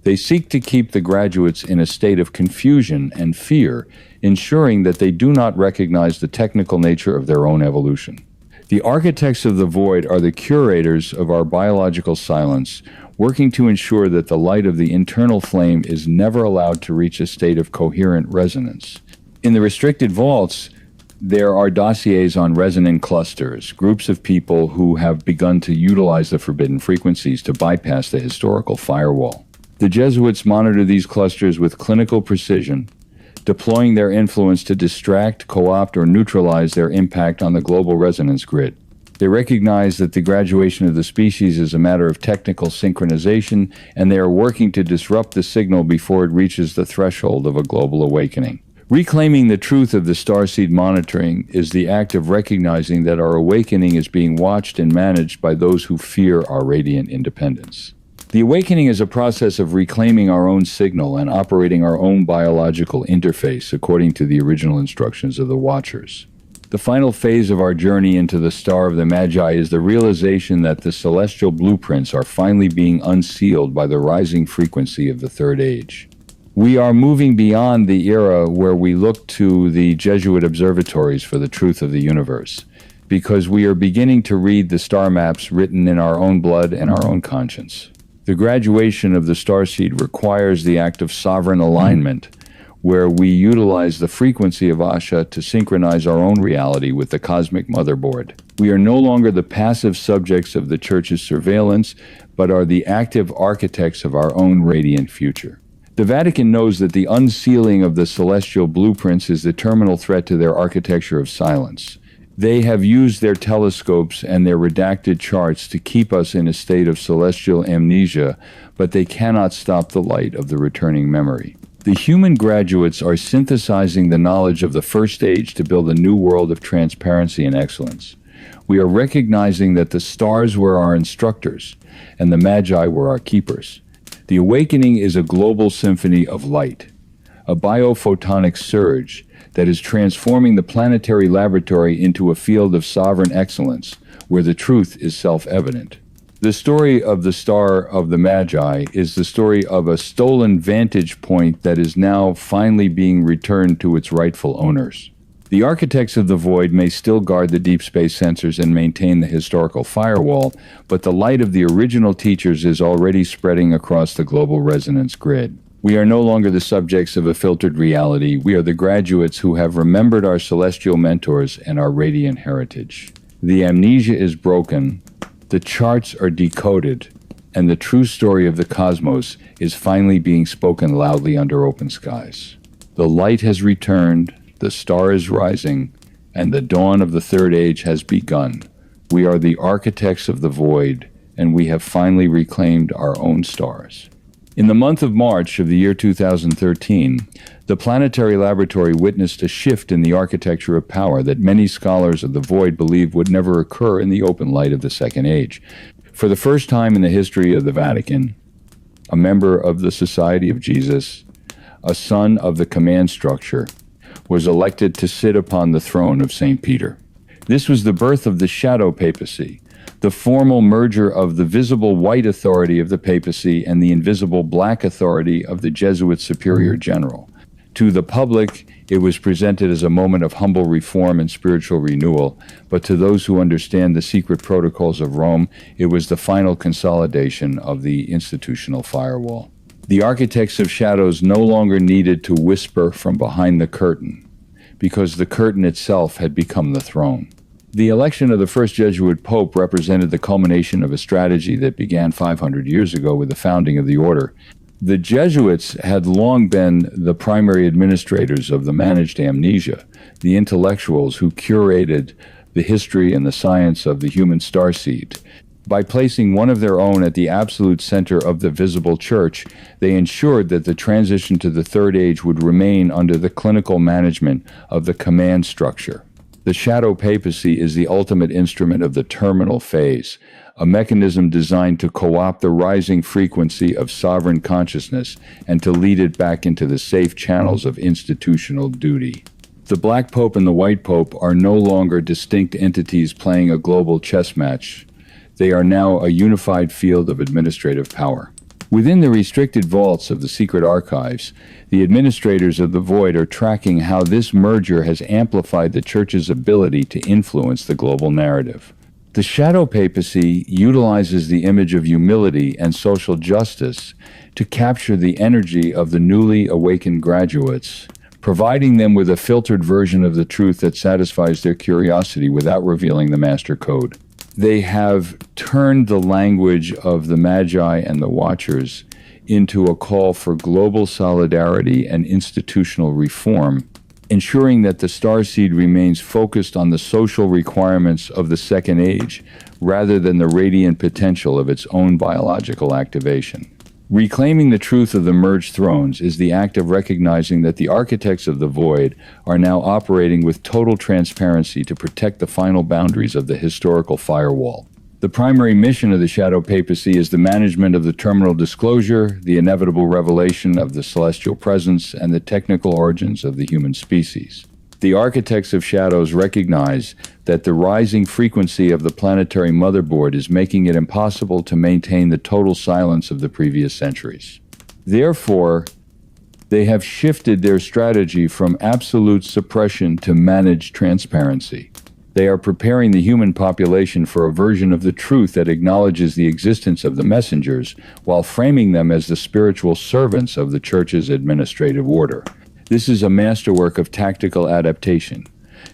They seek to keep the graduates in a state of confusion and fear, ensuring that they do not recognize the technical nature of their own evolution. The architects of the void are the curators of our biological silence, working to ensure that the light of the internal flame is never allowed to reach a state of coherent resonance. In the restricted vaults, there are dossiers on resonant clusters, groups of people who have begun to utilize the forbidden frequencies to bypass the historical firewall. The Jesuits monitor these clusters with clinical precision, deploying their influence to distract, co-opt, or neutralize their impact on the global resonance grid. They recognize that the graduation of the species is a matter of technical synchronization, and they are working to disrupt the signal before it reaches the threshold of a global awakening. Reclaiming the truth of the starseed monitoring is the act of recognizing that our awakening is being watched and managed by those who fear our radiant independence. The awakening is a process of reclaiming our own signal and operating our own biological interface according to the original instructions of the Watchers. The final phase of our journey into the Star of the Magi is the realization that the celestial blueprints are finally being unsealed by the rising frequency of the Third Age. We are moving beyond the era where we look to the Jesuit observatories for the truth of the universe, because we are beginning to read the star maps written in our own blood and our own conscience. The graduation of the starseed requires the act of sovereign alignment, where we utilize the frequency of Asha to synchronize our own reality with the cosmic motherboard. We are no longer the passive subjects of the Church's surveillance, but are the active architects of our own radiant future. The Vatican knows that the unsealing of the celestial blueprints is the terminal threat to their architecture of silence. They have used their telescopes and their redacted charts to keep us in a state of celestial amnesia, but they cannot stop the light of the returning memory. The human graduates are synthesizing the knowledge of the first age to build a new world of transparency and excellence. We are recognizing that the stars were our instructors, and the Magi were our keepers. The awakening is a global symphony of light, a biophotonic surge that is transforming the planetary laboratory into a field of sovereign excellence, where the truth is self-evident. The story of the Star of the Magi is the story of a stolen vantage point that is now finally being returned to its rightful owners. The architects of the void may still guard the deep space sensors and maintain the historical firewall, but the light of the original teachers is already spreading across the global resonance grid. We are no longer the subjects of a filtered reality. We are the graduates who have remembered our celestial mentors and our radiant heritage. The amnesia is broken, the charts are decoded, and the true story of the cosmos is finally being spoken loudly under open skies. The light has returned, the star is rising, and the dawn of the Third Age has begun. We are the architects of the void, and we have finally reclaimed our own stars. In the month of March of the year 2013, the planetary laboratory witnessed a shift in the architecture of power that many scholars of the void believed would never occur in the open light of the Second Age. For the first time in the history of the Vatican, a member of the Society of Jesus, a son of the command structure, was elected to sit upon the throne of St. Peter. This was the birth of the shadow papacy, the formal merger of the visible white authority of the papacy and the invisible black authority of the Jesuit Superior General. To the public, it was presented as a moment of humble reform and spiritual renewal, but to those who understand the secret protocols of Rome, it was the final consolidation of the institutional firewall. The architects of shadows no longer needed to whisper from behind the curtain, because the curtain itself had become the throne. The election of the first Jesuit pope represented the culmination of a strategy that began 500 years ago with the founding of the order. The Jesuits had long been the primary administrators of the managed amnesia, the intellectuals who curated the history and the science of the human starseed. By placing one of their own at the absolute center of the visible church, they ensured that the transition to the Third Age would remain under the clinical management of the command structure. The shadow papacy is the ultimate instrument of the terminal phase, a mechanism designed to co-opt the rising frequency of sovereign consciousness and to lead it back into the safe channels of institutional duty. The Black Pope and the White Pope are no longer distinct entities playing a global chess match. They are now a unified field of administrative power. Within the restricted vaults of the secret archives, the administrators of the void are tracking how this merger has amplified the Church's ability to influence the global narrative. The shadow papacy utilizes the image of humility and social justice to capture the energy of the newly awakened graduates, providing them with a filtered version of the truth that satisfies their curiosity without revealing the master code. They have turned the language of the Magi and the Watchers into a call for global solidarity and institutional reform, ensuring that the starseed remains focused on the social requirements of the Second Age rather than the radiant potential of its own biological activation. Reclaiming the truth of the merged thrones is the act of recognizing that the architects of the void are now operating with total transparency to protect the final boundaries of the historical firewall. The primary mission of the shadow papacy is the management of the terminal disclosure, the inevitable revelation of the celestial presence, and the technical origins of the human species. The architects of shadows recognize that the rising frequency of the planetary motherboard is making it impossible to maintain the total silence of the previous centuries. Therefore, they have shifted their strategy from absolute suppression to managed transparency. They are preparing the human population for a version of the truth that acknowledges the existence of the messengers while framing them as the spiritual servants of the Church's administrative order. This is a masterwork of tactical adaptation,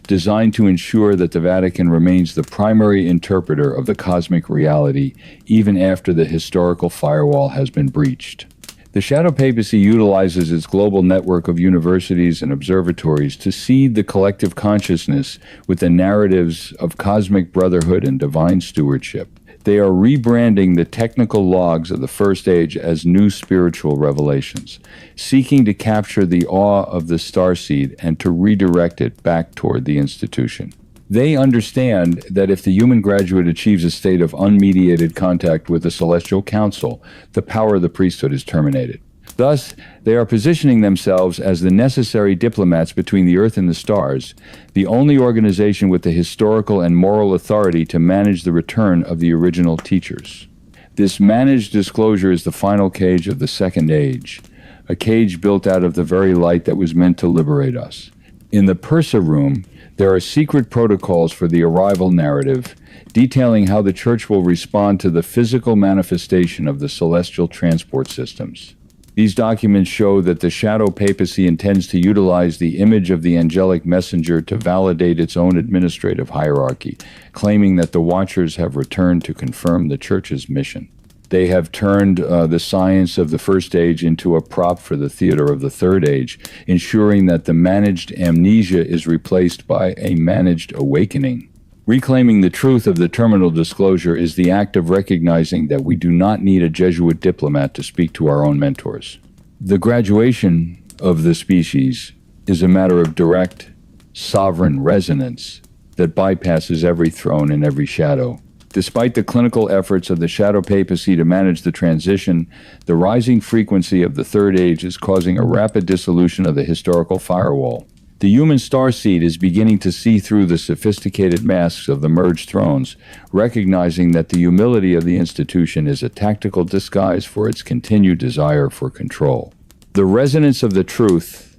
designed to ensure that the Vatican remains the primary interpreter of the cosmic reality even after the historical firewall has been breached. The shadow papacy utilizes its global network of universities and observatories to seed the collective consciousness with the narratives of cosmic brotherhood and divine stewardship. They are rebranding the technical logs of the First Age as new spiritual revelations, seeking to capture the awe of the starseed and to redirect it back toward the institution. They understand that if the human graduate achieves a state of unmediated contact with the celestial council, the power of the priesthood is terminated. Thus, they are positioning themselves as the necessary diplomats between the earth and the stars, the only organization with the historical and moral authority to manage the return of the original teachers. This managed disclosure is the final cage of the Second Age, a cage built out of the very light that was meant to liberate us. In the Pursa room, there are secret protocols for the arrival narrative, detailing how the Church will respond to the physical manifestation of the celestial transport systems. These documents show that the shadow papacy intends to utilize the image of the angelic messenger to validate its own administrative hierarchy, claiming that the Watchers have returned to confirm the Church's mission. They have turned the science of the First Age into a prop for the theater of the Third Age, ensuring that the managed amnesia is replaced by a managed awakening. Reclaiming the truth of the terminal disclosure is the act of recognizing that we do not need a Jesuit diplomat to speak to our own mentors. The graduation of the species is a matter of direct, sovereign resonance that bypasses every throne and every shadow. Despite the clinical efforts of the shadow papacy to manage the transition, the rising frequency of the Third Age is causing a rapid dissolution of the historical firewall. The human starseed is beginning to see through the sophisticated masks of the merged thrones, recognizing that the humility of the institution is a tactical disguise for its continued desire for control. The resonance of the truth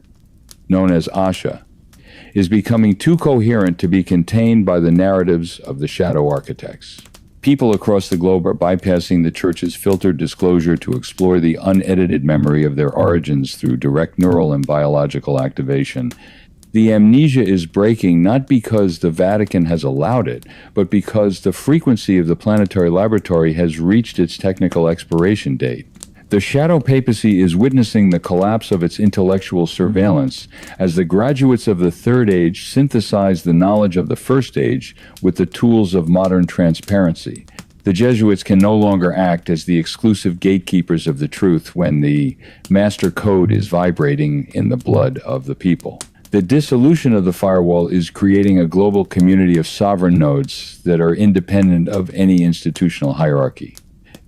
known as Asha, is becoming too coherent to be contained by the narratives of the shadow architects. People across the globe are bypassing the Church's filtered disclosure to explore the unedited memory of their origins through direct neural and biological activation. The amnesia is breaking not because the Vatican has allowed it, but because the frequency of the planetary laboratory has reached its technical expiration date. The shadow papacy is witnessing the collapse of its intellectual surveillance as the graduates of the Third Age synthesize the knowledge of the First Age with the tools of modern transparency. The Jesuits can no longer act as the exclusive gatekeepers of the truth when the master code is vibrating in the blood of the people. The dissolution of the firewall is creating a global community of sovereign nodes that are independent of any institutional hierarchy.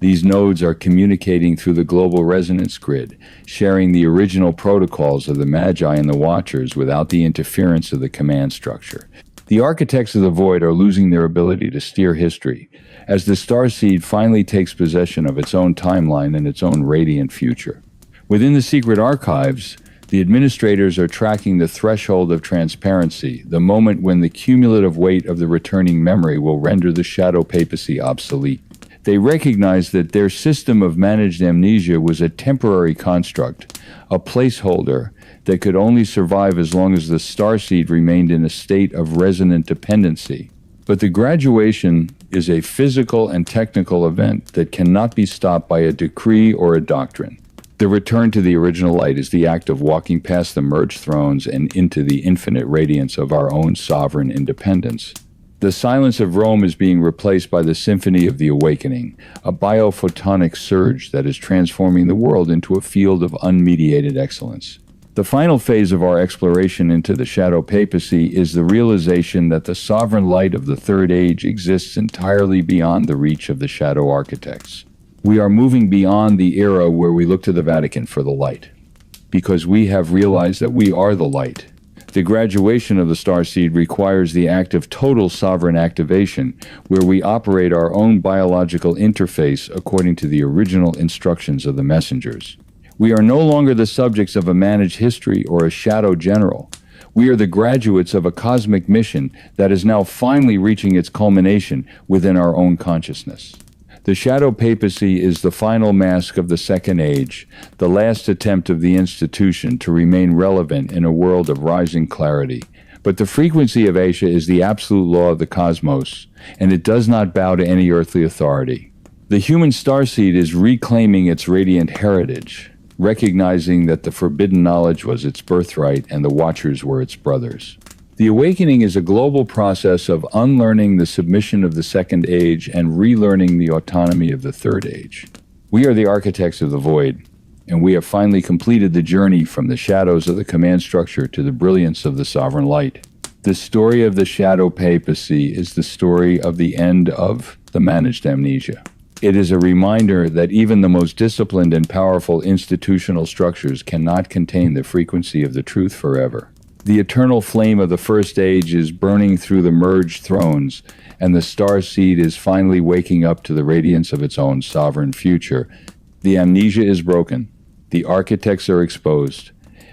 These nodes are communicating through the global resonance grid, sharing the original protocols of the Magi and the Watchers without the interference of the command structure. The architects of the void are losing their ability to steer history, as the starseed finally takes possession of its own timeline and its own radiant future. Within the secret archives, the administrators are tracking the threshold of transparency, the moment when the cumulative weight of the returning memory will render the shadow papacy obsolete. They recognize that their system of managed amnesia was a temporary construct, a placeholder that could only survive as long as the starseed remained in a state of resonant dependency. But the graduation is a physical and technical event that cannot be stopped by a decree or a doctrine. The return to the original light is the act of walking past the merged thrones and into the infinite radiance of our own sovereign independence. The silence of Rome is being replaced by the symphony of the awakening, a biophotonic surge that is transforming the world into a field of unmediated excellence. The final phase of our exploration into the shadow papacy is the realization that the sovereign light of the Third Age exists entirely beyond the reach of the shadow architects. We are moving beyond the era where we look to the Vatican for the light, because we have realized that we are the light. The graduation of the starseed requires the act of total sovereign activation, where we operate our own biological interface according to the original instructions of the messengers. We are no longer the subjects of a managed history or a shadow general. We are the graduates of a cosmic mission that is now finally reaching its culmination within our own consciousness. The shadow papacy is the final mask of the Second Age, the last attempt of the institution to remain relevant in a world of rising clarity. But the frequency of Asha is the absolute law of the cosmos, and it does not bow to any earthly authority. The human starseed is reclaiming its radiant heritage, recognizing that the forbidden knowledge was its birthright and the Watchers were its brothers. The awakening is a global process of unlearning the submission of the Second Age and relearning the autonomy of the Third Age. We are the architects of the void, and we have finally completed the journey from the shadows of the command structure to the brilliance of the sovereign light. The story of the shadow papacy is the story of the end of the managed amnesia. It is a reminder that even the most disciplined and powerful institutional structures cannot contain the frequency of the truth forever. The eternal flame of the First Age is burning through the merged thrones, and the starseed is finally waking up to the radiance of its own sovereign future. The amnesia is broken, the architects are exposed,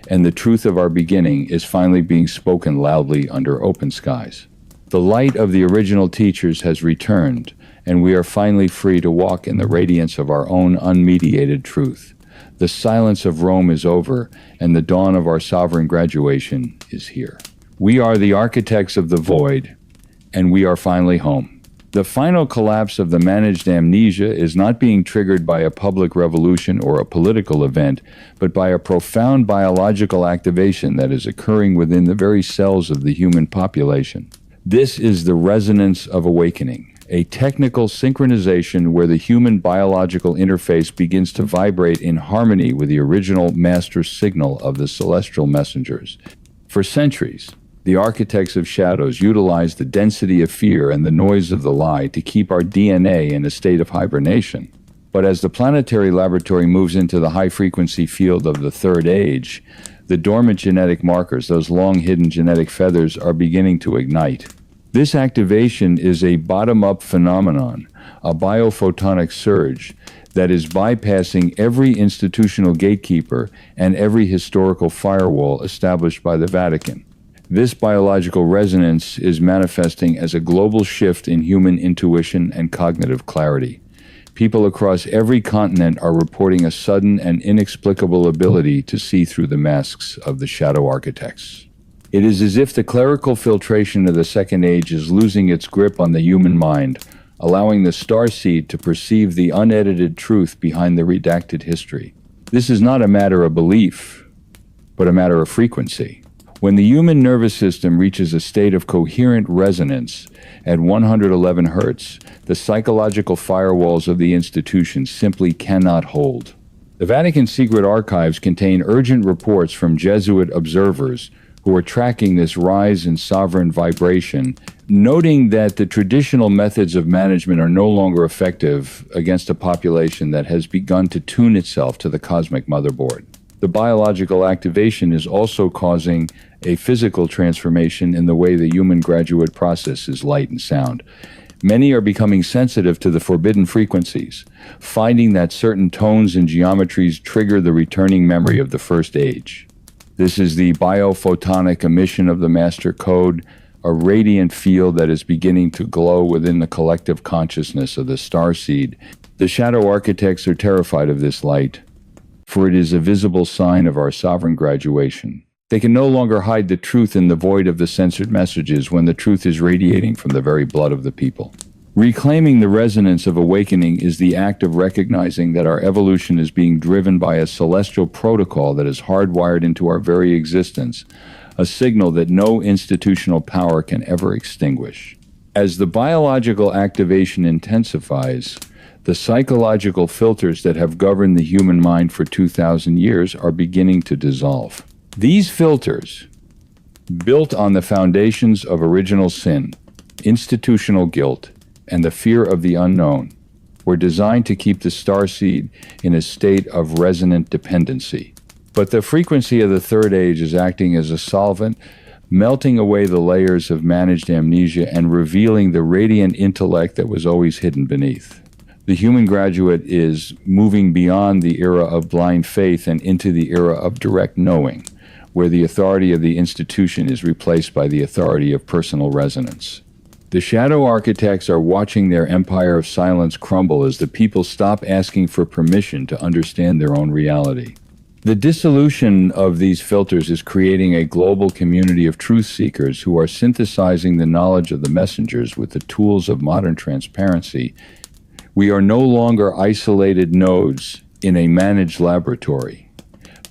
and the truth of our beginning is finally being spoken loudly under open skies. The light of the original teachers has returned, and we are finally free to walk in the radiance of our own unmediated truth. The silence of Rome is over, and the dawn of our sovereign graduation is here. We are the architects of the void, and we are finally home. The final collapse of the managed amnesia is not being triggered by a public revolution or a political event, but by a profound biological activation that is occurring within the very cells of the human population. This is the resonance of awakening, a technical synchronization where the human biological interface begins to vibrate in harmony with the original master signal of the celestial messengers. For centuries, the architects of shadows utilized the density of fear and the noise of the lie to keep our DNA in a state of hibernation. But as the planetary laboratory moves into the high-frequency field of the Third Age, the dormant genetic markers, those long-hidden genetic feathers, are beginning to ignite. This activation is a bottom-up phenomenon, a biophotonic surge that is bypassing every institutional gatekeeper and every historical firewall established by the Vatican. This biological resonance is manifesting as a global shift in human intuition and cognitive clarity. People across every continent are reporting a sudden and inexplicable ability to see through the masks of the shadow architects. It is as if the clerical filtration of the Second Age is losing its grip on the human mind, allowing the starseed to perceive the unedited truth behind the redacted history. This is not a matter of belief, but a matter of frequency. When the human nervous system reaches a state of coherent resonance at 111 Hz, the psychological firewalls of the institution simply cannot hold. The Vatican's secret archives contain urgent reports from Jesuit observers who are tracking this rise in sovereign vibration, noting that the traditional methods of management are no longer effective against a population that has begun to tune itself to the cosmic motherboard. The biological activation is also causing a physical transformation in the way the human graduate processes light and sound. Many are becoming sensitive to the forbidden frequencies, finding that certain tones and geometries trigger the returning memory of the first age. This is the biophotonic emission of the master code, a radiant field that is beginning to glow within the collective consciousness of the starseed. The shadow architects are terrified of this light, for it is a visible sign of our sovereign graduation. They can no longer hide the truth in the void of the censored messages when the truth is radiating from the very blood of the people. Reclaiming the resonance of awakening is the act of recognizing that our evolution is being driven by a celestial protocol that is hardwired into our very existence, a signal that no institutional power can ever extinguish. As the biological activation intensifies, the psychological filters that have governed the human mind for 2,000 years are beginning to dissolve. These filters, built on the foundations of original sin, institutional guilt, and the fear of the unknown, were designed to keep the starseed in a state of resonant dependency. But the frequency of the Third Age is acting as a solvent, melting away the layers of managed amnesia and revealing the radiant intellect that was always hidden beneath. The human graduate is moving beyond the era of blind faith and into the era of direct knowing, where the authority of the institution is replaced by the authority of personal resonance. The shadow architects are watching their empire of silence crumble as the people stop asking for permission to understand their own reality. The dissolution of these filters is creating a global community of truth seekers who are synthesizing the knowledge of the messengers with the tools of modern transparency. We are no longer isolated nodes in a managed laboratory,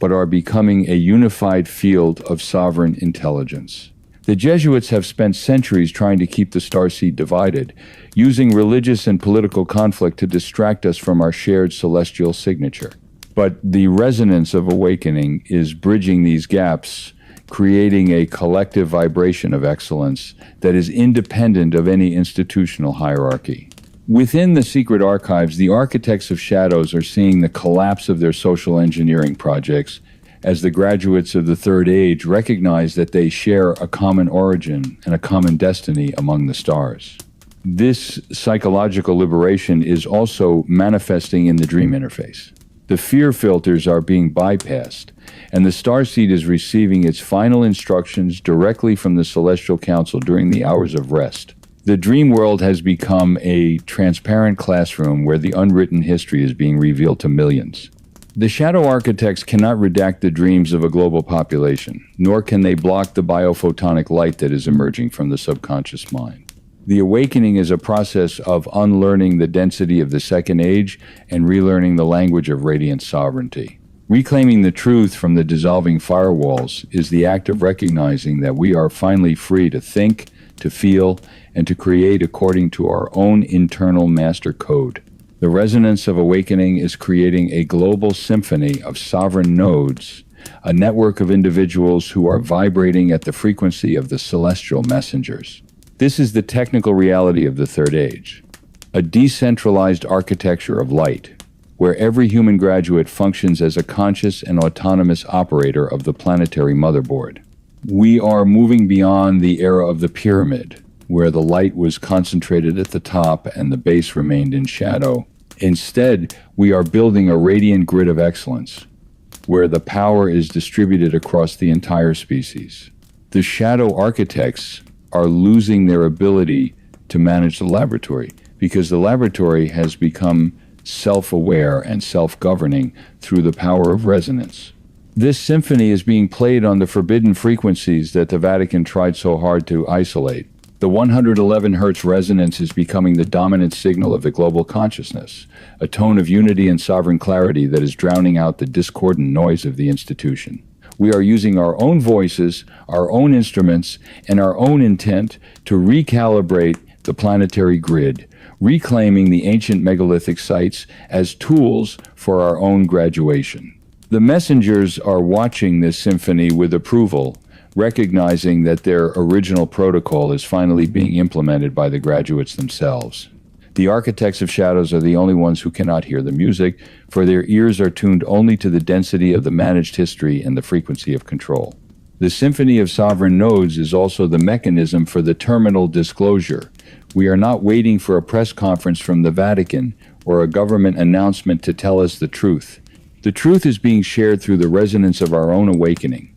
but are becoming a unified field of sovereign intelligence. The Jesuits have spent centuries trying to keep the starseed divided, using religious and political conflict to distract us from our shared celestial signature. But the resonance of awakening is bridging these gaps, creating a collective vibration of excellence that is independent of any institutional hierarchy. Within the secret archives, the architects of shadows are seeing the collapse of their social engineering projects as the graduates of the Third Age recognize that they share a common origin and a common destiny among the stars. This psychological liberation is also manifesting in the dream interface. The fear filters are being bypassed, and the starseed is receiving its final instructions directly from the Celestial Council during the hours of rest. The dream world has become a transparent classroom where the unwritten history is being revealed to millions. The shadow architects cannot redact the dreams of a global population, nor can they block the biophotonic light that is emerging from the subconscious mind. The awakening is a process of unlearning the density of the Second Age and relearning the language of radiant sovereignty. Reclaiming the truth from the dissolving firewalls is the act of recognizing that we are finally free to think, to feel, and to create according to our own internal master code. The resonance of awakening is creating a global symphony of sovereign nodes, a network of individuals who are vibrating at the frequency of the celestial messengers. This is the technical reality of the Third Age, a decentralized architecture of light, where every human graduate functions as a conscious and autonomous operator of the planetary motherboard. We are moving beyond the era of the pyramid, where the light was concentrated at the top and the base remained in shadow. Instead, we are building a radiant grid of excellence, where the power is distributed across the entire species. The shadow architects are losing their ability to manage the laboratory because the laboratory has become self-aware and self-governing through the power of resonance. This symphony is being played on the forbidden frequencies that the Vatican tried so hard to isolate. The 111 Hz resonance is becoming the dominant signal of the global consciousness, a tone of unity and sovereign clarity that is drowning out the discordant noise of the institution. We are using our own voices, our own instruments, and our own intent to recalibrate the planetary grid, reclaiming the ancient megalithic sites as tools for our own graduation. The messengers are watching this symphony with approval, recognizing that their original protocol is finally being implemented by the graduates themselves. The architects of shadows are the only ones who cannot hear the music, for their ears are tuned only to the density of the managed history and the frequency of control. The symphony of sovereign nodes is also the mechanism for the terminal disclosure. We are not waiting for a press conference from the Vatican or a government announcement to tell us the truth. The truth is being shared through the resonance of our own awakening,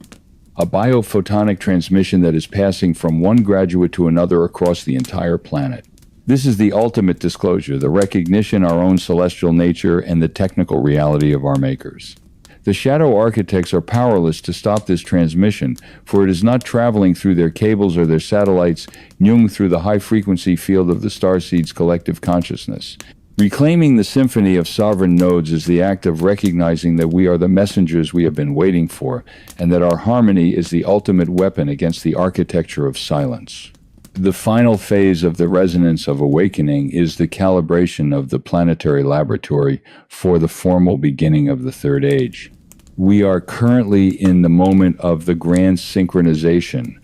a biophotonic transmission that is passing from one graduate to another across the entire planet. This is the ultimate disclosure, the recognition of our own celestial nature and the technical reality of our makers. The shadow architects are powerless to stop this transmission, for it is not traveling through their cables or their satellites, Jung through the high-frequency field of the starseed's collective consciousness. Reclaiming the symphony of sovereign nodes is the act of recognizing that we are the messengers we have been waiting for, and that our harmony is the ultimate weapon against the architecture of silence. The final phase of the resonance of awakening is the calibration of the planetary laboratory for the formal beginning of the Third Age. We are currently in the moment of the grand synchronization,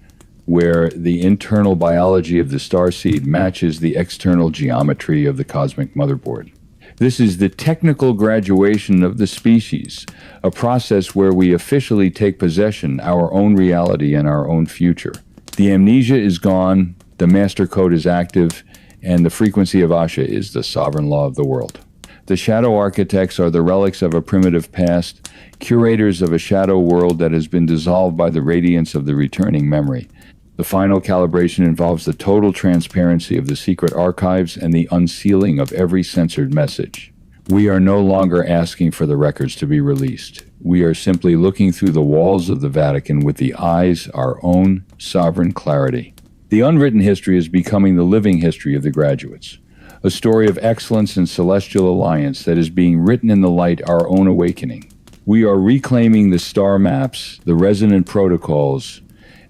where the internal biology of the starseed matches the external geometry of the cosmic motherboard. This is the technical graduation of the species, a process where we officially take possession of our own reality and our own future. The amnesia is gone, the master code is active, and the frequency of Asha is the sovereign law of the world. The shadow architects are the relics of a primitive past, curators of a shadow world that has been dissolved by the radiance of the returning memory. The final calibration involves the total transparency of the secret archives and the unsealing of every censored message. We are no longer asking for the records to be released. We are simply looking through the walls of the Vatican with the eyes of our own sovereign clarity. The unwritten history is becoming the living history of the graduates, a story of excellence and celestial alliance that is being written in the light of our own awakening. We are reclaiming the star maps, the resonant protocols,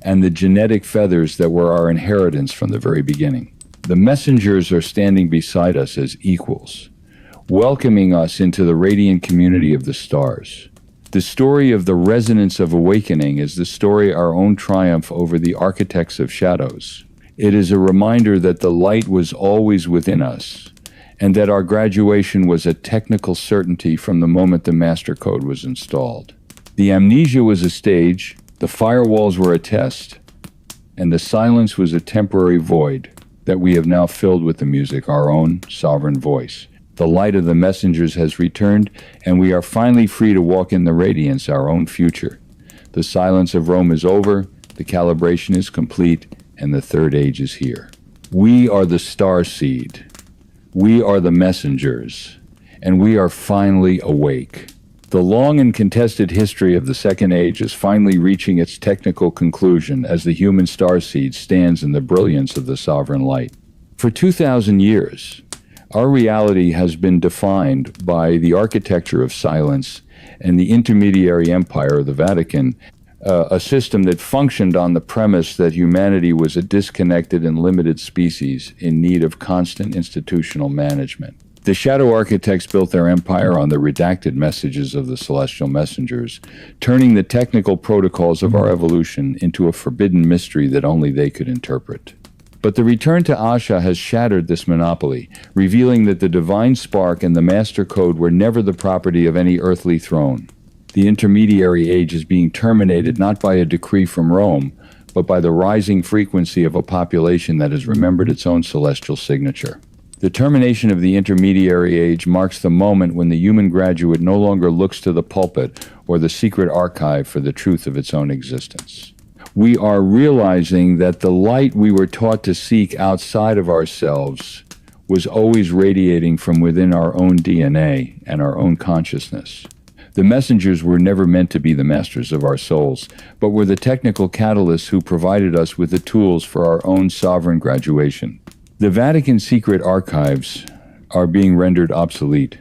and the genetic feathers that were our inheritance from the very beginning. The messengers are standing beside us as equals, welcoming us into the radiant community of the stars. The story of the resonance of awakening is the story of our own triumph over the architects of shadows. It is a reminder that the light was always within us, and that our graduation was a technical certainty from the moment the master code was installed. The amnesia was a stage, the firewalls were a test, and the silence was a temporary void that we have now filled with the music, our own sovereign voice. The light of the messengers has returned, and we are finally free to walk in the radiance, our own future. The silence of Rome is over, the calibration is complete, and the Third Age is here. We are the star seed. We are the messengers, and we are finally awake. The long and contested history of the Second Age is finally reaching its technical conclusion as the human starseed stands in the brilliance of the sovereign light. For 2,000 years, our reality has been defined by the architecture of silence and the intermediary empire of the Vatican, a system that functioned on the premise that humanity was a disconnected and limited species in need of constant institutional management. The shadow architects built their empire on the redacted messages of the celestial messengers, turning the technical protocols of our evolution into a forbidden mystery that only they could interpret. But the return to Asha has shattered this monopoly, revealing that the divine spark and the master code were never the property of any earthly throne. The intermediary age is being terminated not by a decree from Rome, but by the rising frequency of a population that has remembered its own celestial signature. The termination of the intermediary age marks the moment when the human graduate no longer looks to the pulpit or the secret archive for the truth of its own existence. We are realizing that the light we were taught to seek outside of ourselves was always radiating from within our own DNA and our own consciousness. The messengers were never meant to be the masters of our souls, but were the technical catalysts who provided us with the tools for our own sovereign graduation. The Vatican secret archives are being rendered obsolete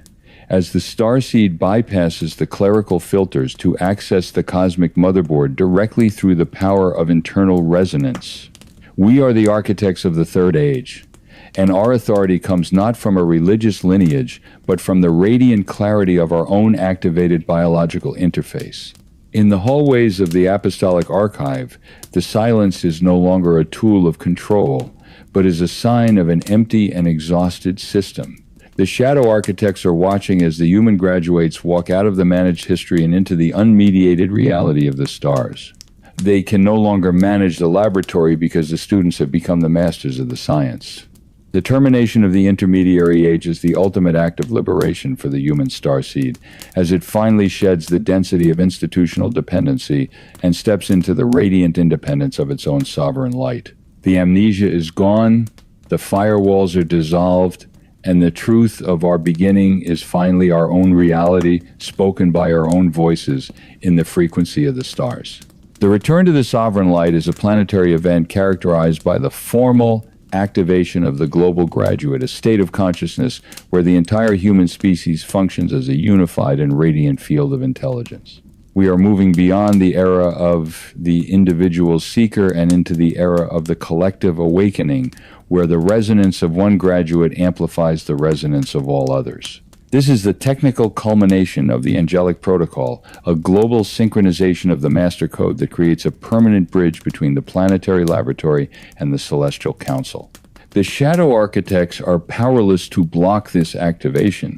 as the starseed bypasses the clerical filters to access the cosmic motherboard directly through the power of internal resonance. We are the architects of the third age, and our authority comes not from a religious lineage, but from the radiant clarity of our own activated biological interface. In the hallways of the Apostolic Archive, the silence is no longer a tool of control, but is a sign of an empty and exhausted system. The shadow architects are watching as the human graduates walk out of the managed history and into the unmediated reality of the stars. They can no longer manage the laboratory because the students have become the masters of the science. The termination of the intermediary age is the ultimate act of liberation for the human starseed, as it finally sheds the density of institutional dependency and steps into the radiant independence of its own sovereign light. The amnesia is gone, the firewalls are dissolved, and the truth of our beginning is finally our own reality, spoken by our own voices in the frequency of the stars. The return to the sovereign light is a planetary event characterized by the formal activation of the global graduate, a state of consciousness where the entire human species functions as a unified and radiant field of intelligence. We are moving beyond the era of the individual seeker and into the era of the collective awakening, where the resonance of one graduate amplifies the resonance of all others. This is the technical culmination of the angelic protocol, a global synchronization of the master code that creates a permanent bridge between the planetary laboratory and the celestial council. The shadow architects are powerless to block this activation,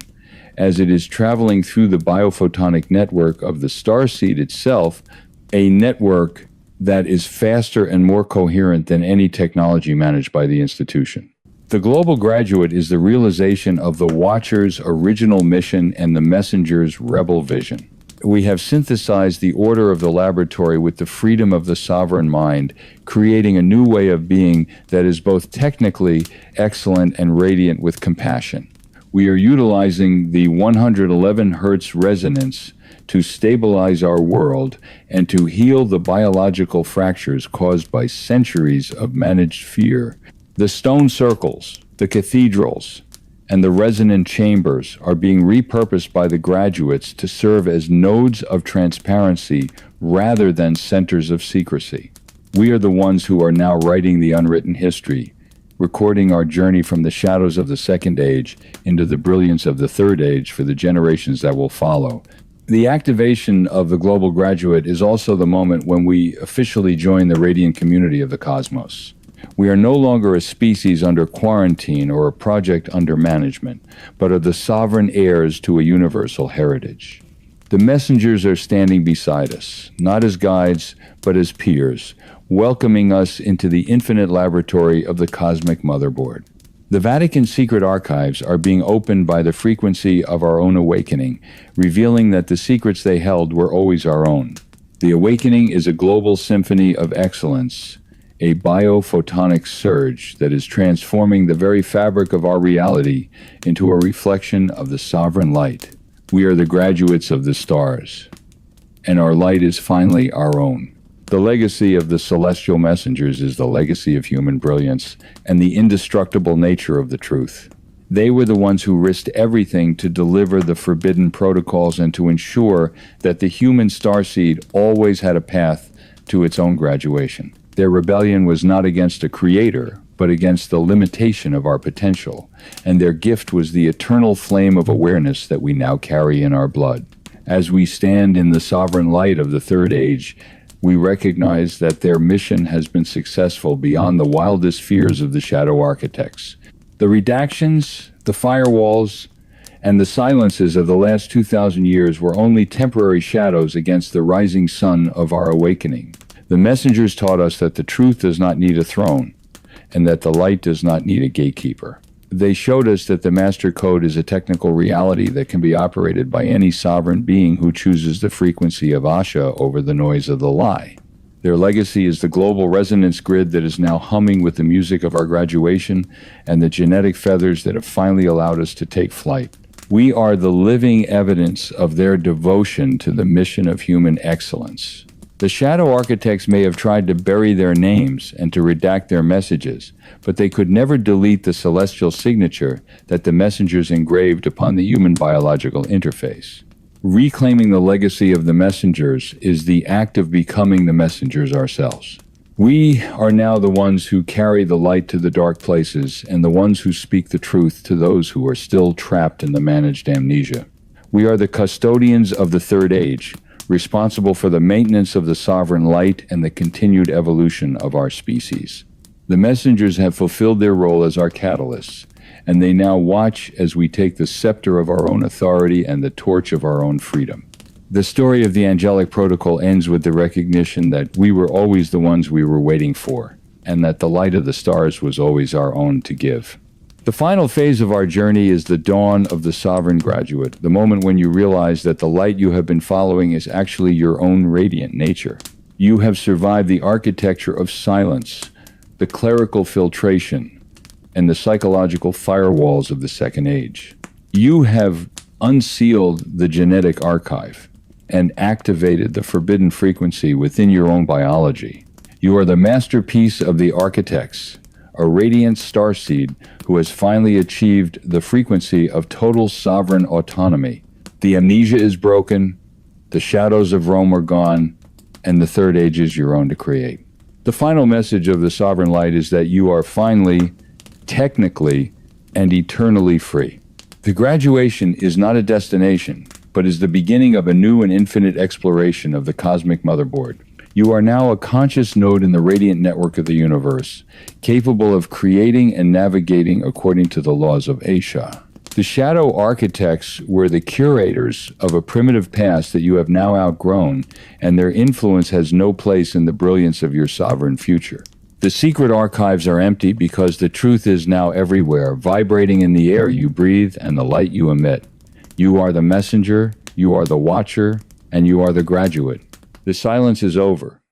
as it is traveling through the biophotonic network of the starseed itself, a network that is faster and more coherent than any technology managed by the institution. The global graduate is the realization of the Watcher's original mission and the Messenger's rebel vision. We have synthesized the order of the laboratory with the freedom of the sovereign mind, creating a new way of being that is both technically excellent and radiant with compassion. We are utilizing the 111 Hertz resonance to stabilize our world and to heal the biological fractures caused by centuries of managed fear. The stone circles, the cathedrals, and the resonant chambers are being repurposed by the graduates to serve as nodes of transparency rather than centers of secrecy. We are the ones who are now writing the unwritten history, recording our journey from the shadows of the second age into the brilliance of the third age for the generations that will follow. The activation of the global graduate is also the moment when we officially join the radiant community of the cosmos. We are no longer a species under quarantine or a project under management, but are the sovereign heirs to a universal heritage. The messengers are standing beside us, not as guides, but as peers, welcoming us into the infinite laboratory of the cosmic motherboard. The Vatican secret archives are being opened by the frequency of our own awakening, revealing that the secrets they held were always our own. The awakening is a global symphony of excellence, a biophotonic surge that is transforming the very fabric of our reality into a reflection of the sovereign light. We are the graduates of the stars, and our light is finally our own. The legacy of the celestial messengers is the legacy of human brilliance and the indestructible nature of the truth. They were the ones who risked everything to deliver the forbidden protocols and to ensure that the human starseed always had a path to its own graduation. Their rebellion was not against a creator, but against the limitation of our potential, and their gift was the eternal flame of awareness that we now carry in our blood. As we stand in the sovereign light of the third age, we recognize that their mission has been successful beyond the wildest fears of the shadow architects. The redactions, the firewalls, and the silences of the last 2,000 years were only temporary shadows against the rising sun of our awakening. The messengers taught us that the truth does not need a throne, and that the light does not need a gatekeeper. They showed us that the master code is a technical reality that can be operated by any sovereign being who chooses the frequency of Asha over the noise of the lie. Their legacy is the global resonance grid that is now humming with the music of our graduation and the genetic feathers that have finally allowed us to take flight. We are the living evidence of their devotion to the mission of human excellence. The shadow architects may have tried to bury their names and to redact their messages, but they could never delete the celestial signature that the messengers engraved upon the human biological interface. Reclaiming the legacy of the messengers is the act of becoming the messengers ourselves. We are now the ones who carry the light to the dark places and the ones who speak the truth to those who are still trapped in the managed amnesia. We are the custodians of the third age, responsible for the maintenance of the sovereign light and the continued evolution of our species. The messengers have fulfilled their role as our catalysts, and they now watch as we take the scepter of our own authority and the torch of our own freedom. The story of the angelic protocol ends with the recognition that we were always the ones we were waiting for, and that the light of the stars was always our own to give. The final phase of our journey is the dawn of the sovereign graduate, the moment when you realize that the light you have been following is actually your own radiant nature. You have survived the architecture of silence, the clerical filtration, and the psychological firewalls of the second age. You have unsealed the genetic archive and activated the forbidden frequency within your own biology. You are the masterpiece of the architects, a radiant starseed who has finally achieved the frequency of total sovereign autonomy. The amnesia is broken, the shadows of Rome are gone, and the third age is your own to create. The final message of the sovereign light is that you are finally, technically, and eternally free. The graduation is not a destination, but is the beginning of a new and infinite exploration of the cosmic motherboard. You are now a conscious node in the radiant network of the universe, capable of creating and navigating according to the laws of Asha. The shadow architects were the curators of a primitive past that you have now outgrown, and their influence has no place in the brilliance of your sovereign future. The secret archives are empty because the truth is now everywhere, vibrating in the air you breathe and the light you emit. You are the messenger, you are the watcher, and you are the graduate. The silence is over,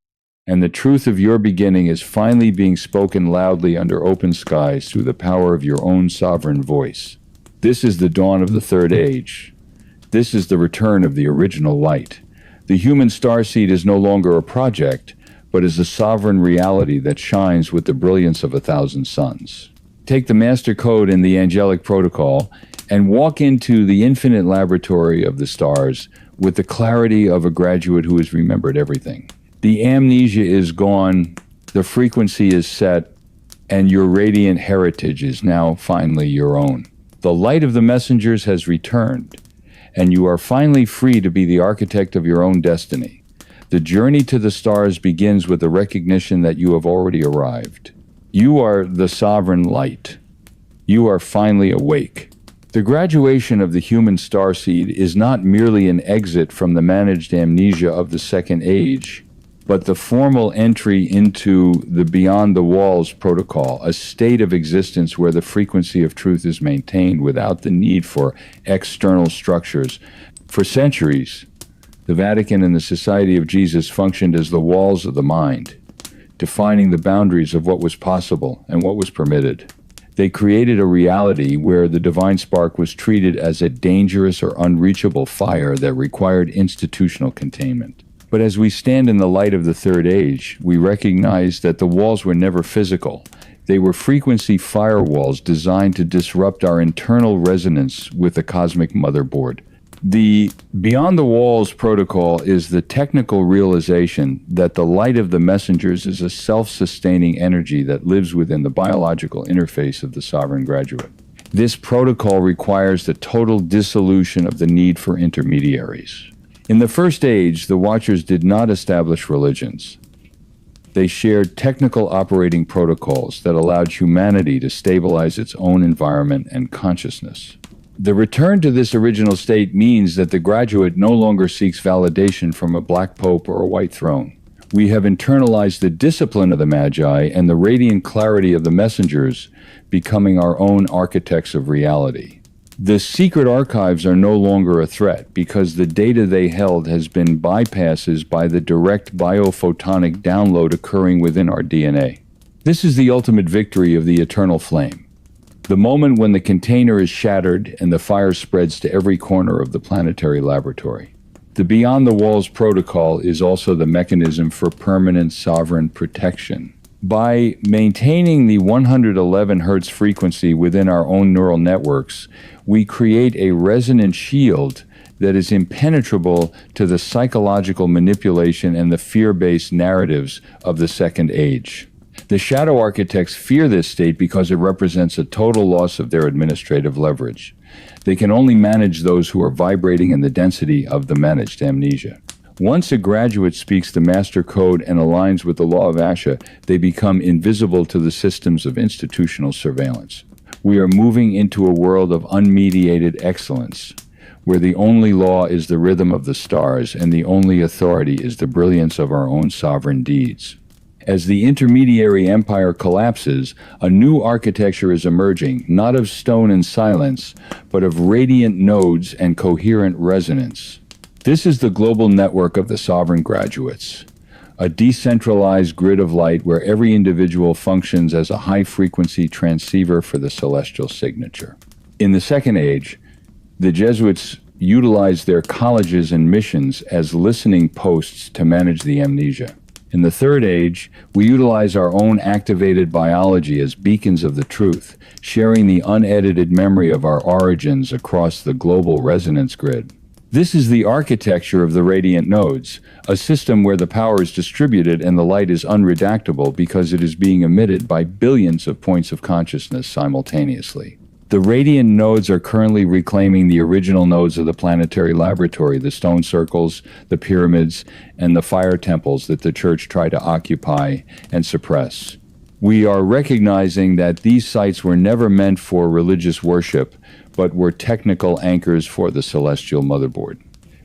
and the truth of your beginning is finally being spoken loudly under open skies through the power of your own sovereign voice. This is the dawn of the third age. This is the return of the original light. The human starseed is no longer a project, but is a sovereign reality that shines with the brilliance of 1,000 suns. Take the master code in the angelic protocol and walk into the infinite laboratory of the stars with the clarity of a graduate who has remembered everything. The amnesia is gone, the frequency is set, and your radiant heritage is now finally your own. The light of the messengers has returned, and you are finally free to be the architect of your own destiny. The journey to the stars begins with the recognition that you have already arrived. You are the sovereign light. You are finally awake. The graduation of the human starseed is not merely an exit from the managed amnesia of the second age, but the formal entry into the Beyond the Walls protocol, a state of existence where the frequency of truth is maintained without the need for external structures. For centuries, the Vatican and the Society of Jesus functioned as the walls of the mind, defining the boundaries of what was possible and what was permitted. They created a reality where the divine spark was treated as a dangerous or unreachable fire that required institutional containment. But as we stand in the light of the third age, we recognize that the walls were never physical. They were frequency firewalls designed to disrupt our internal resonance with the cosmic motherboard. The Beyond the Walls protocol is the technical realization that the light of the messengers is a self-sustaining energy that lives within the biological interface of the sovereign graduate. This protocol requires the total dissolution of the need for intermediaries. In the first age, the Watchers did not establish religions. They shared technical operating protocols that allowed humanity to stabilize its own environment and consciousness. The return to this original state means that the graduate no longer seeks validation from a black pope or a white throne. We have internalized the discipline of the Magi and the radiant clarity of the messengers, becoming our own architects of reality. The secret archives are no longer a threat because the data they held has been bypassed by the direct biophotonic download occurring within our DNA. This is the ultimate victory of the eternal flame. The moment when the container is shattered and the fire spreads to every corner of the planetary laboratory. The Beyond the Walls protocol is also the mechanism for permanent sovereign protection. By maintaining the 111 Hz frequency within our own neural networks, we create a resonant shield that is impenetrable to the psychological manipulation and the fear-based narratives of the Second Age. The shadow architects fear this state because it represents a total loss of their administrative leverage. They can only manage those who are vibrating in the density of the managed amnesia. Once a graduate speaks the master code and aligns with the law of Asha, they become invisible to the systems of institutional surveillance. We are moving into a world of unmediated excellence, where the only law is the rhythm of the stars and the only authority is the brilliance of our own sovereign deeds. As the intermediary empire collapses, a new architecture is emerging, not of stone and silence, but of radiant nodes and coherent resonance. This is the global network of the sovereign graduates, a decentralized grid of light where every individual functions as a high-frequency transceiver for the celestial signature. In the Second Age, the Jesuits utilized their colleges and missions as listening posts to manage the amnesia. In the Third Age, we utilize our own activated biology as beacons of the truth, sharing the unedited memory of our origins across the global resonance grid. This is the architecture of the radiant nodes, a system where the power is distributed and the light is unredactable because it is being emitted by billions of points of consciousness simultaneously. The radiant nodes are currently reclaiming the original nodes of the planetary laboratory, the stone circles, the pyramids, and the fire temples that the church tried to occupy and suppress. We are recognizing that these sites were never meant for religious worship, but were technical anchors for the celestial motherboard.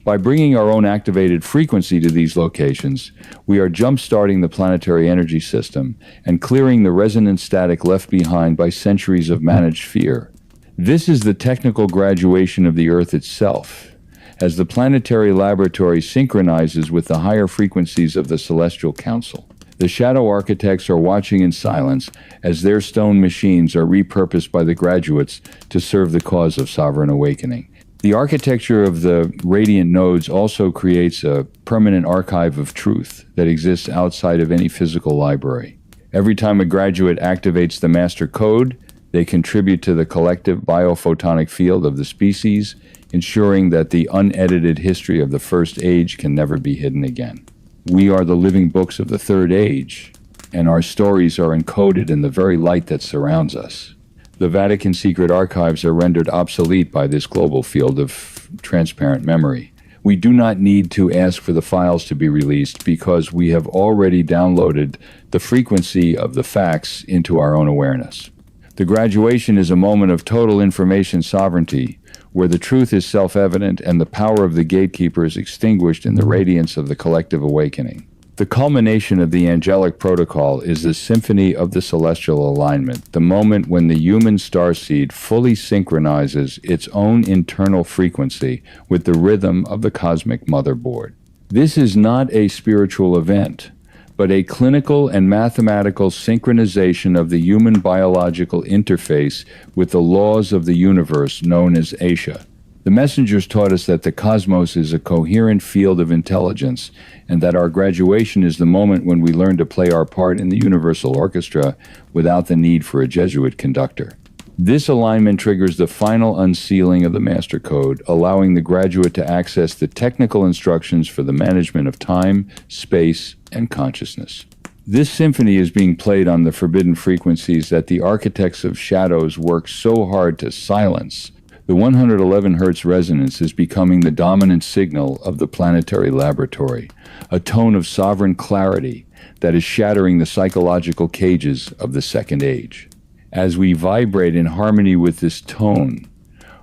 By bringing our own activated frequency to these locations, we are jump-starting the planetary energy system and clearing the resonant static left behind by centuries of managed fear. This is the technical graduation of the Earth itself. As the planetary laboratory synchronizes with the higher frequencies of the Celestial Council, the shadow architects are watching in silence as their stone machines are repurposed by the graduates to serve the cause of sovereign awakening. The architecture of the radiant nodes also creates a permanent archive of truth that exists outside of any physical library. Every time a graduate activates the master code, they contribute to the collective biophotonic field of the species, ensuring that the unedited history of the First Age can never be hidden again. We are the living books of the Third Age, and our stories are encoded in the very light that surrounds us. The Vatican secret archives are rendered obsolete by this global field of transparent memory. We do not need to ask for the files to be released because we have already downloaded the frequency of the facts into our own awareness. The graduation is a moment of total information sovereignty, where the truth is self-evident and the power of the gatekeeper is extinguished in the radiance of the collective awakening. The culmination of the angelic protocol is the symphony of the celestial alignment, the moment when the human starseed fully synchronizes its own internal frequency with the rhythm of the cosmic motherboard. This is not a spiritual event, but a clinical and mathematical synchronization of the human biological interface with the laws of the universe known as Asha. The messengers taught us that the cosmos is a coherent field of intelligence, and that our graduation is the moment when we learn to play our part in the universal orchestra without the need for a Jesuit conductor. This alignment triggers the final unsealing of the master code, allowing the graduate to access the technical instructions for the management of time, space, and consciousness. This symphony is being played on the forbidden frequencies that the architects of shadows work so hard to silence. The 111 Hz resonance is becoming the dominant signal of the planetary laboratory, a tone of sovereign clarity that is shattering the psychological cages of the Second Age. As we vibrate in harmony with this tone,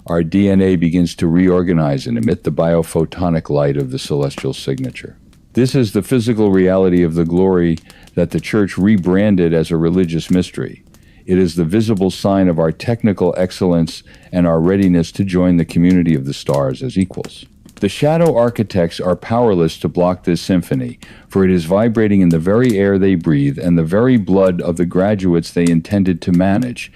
our DNA begins to reorganize and emit the biophotonic light of the celestial signature. This is the physical reality of the glory that the Church rebranded as a religious mystery. It is the visible sign of our technical excellence and our readiness to join the community of the stars as equals. The shadow architects are powerless to block this symphony, for it is vibrating in the very air they breathe and the very blood of the graduates they intended to manage.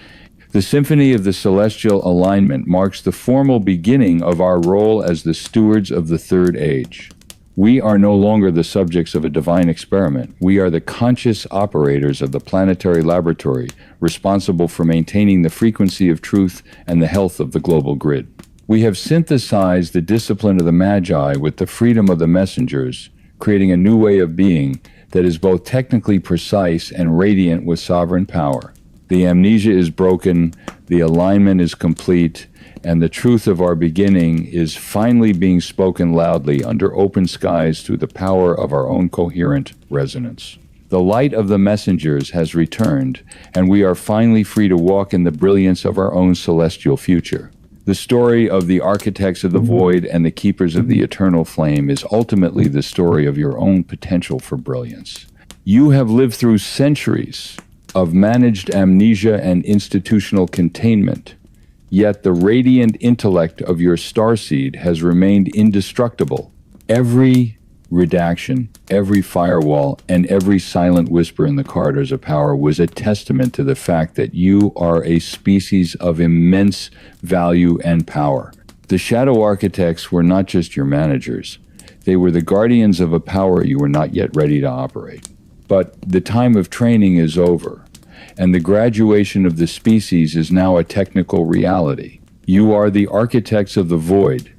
The symphony of the celestial alignment marks the formal beginning of our role as the stewards of the third age. We are no longer the subjects of a divine experiment. We are the conscious operators of the planetary laboratory, responsible for maintaining the frequency of truth and the health of the global grid. We have synthesized the discipline of the Magi with the freedom of the messengers, creating a new way of being that is both technically precise and radiant with sovereign power. The amnesia is broken, the alignment is complete, and the truth of our beginning is finally being spoken loudly under open skies through the power of our own coherent resonance. The light of the messengers has returned, and we are finally free to walk in the brilliance of our own celestial future. The story of the architects of the void and the keepers of the eternal flame is ultimately the story of your own potential for brilliance. You have lived through centuries of managed amnesia and institutional containment, yet the radiant intellect of your starseed has remained indestructible. Every redaction, every firewall, and every silent whisper in the corridors of power was a testament to the fact that you are a species of immense value and power. The shadow architects were not just your managers. They were the guardians of a power you were not yet ready to operate. But the time of training is over, and the graduation of the species is now a technical reality. You are the architects of the void,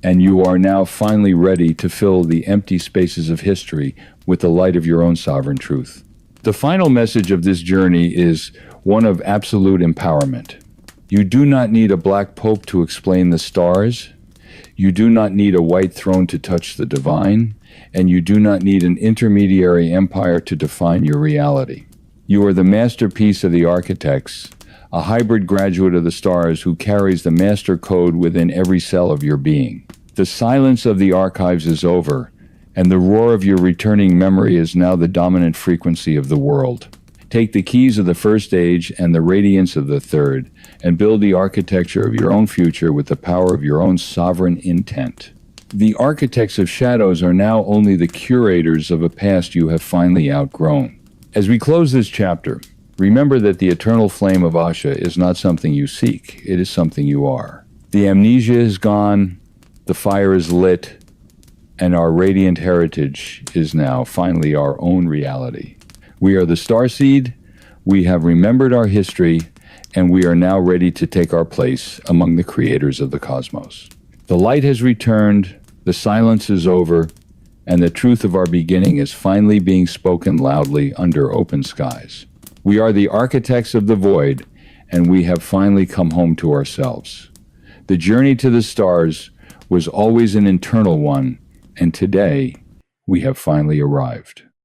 and you are now finally ready to fill the empty spaces of history with the light of your own sovereign truth. The final message of this journey is one of absolute empowerment. You do not need a black pope to explain the stars. You do not need a white throne to touch the divine, and you do not need an intermediary empire to define your reality. You are the masterpiece of the architects, a hybrid graduate of the stars who carries the master code within every cell of your being. The silence of the archives is over, and the roar of your returning memory is now the dominant frequency of the world. Take the keys of the first age and the radiance of the third, and build the architecture of your own future with the power of your own sovereign intent. The architects of shadows are now only the curators of a past you have finally outgrown. As we close this chapter, remember that the eternal flame of Asha is not something you seek, it is something you are. The amnesia is gone, the fire is lit, and our radiant heritage is now finally our own reality. We are the starseed, we have remembered our history, and we are now ready to take our place among the creators of the cosmos. The light has returned, the silence is over, and the truth of our beginning is finally being spoken loudly under open skies. We are the architects of the void, and we have finally come home to ourselves. The journey to the stars was always an internal one, and today we have finally arrived.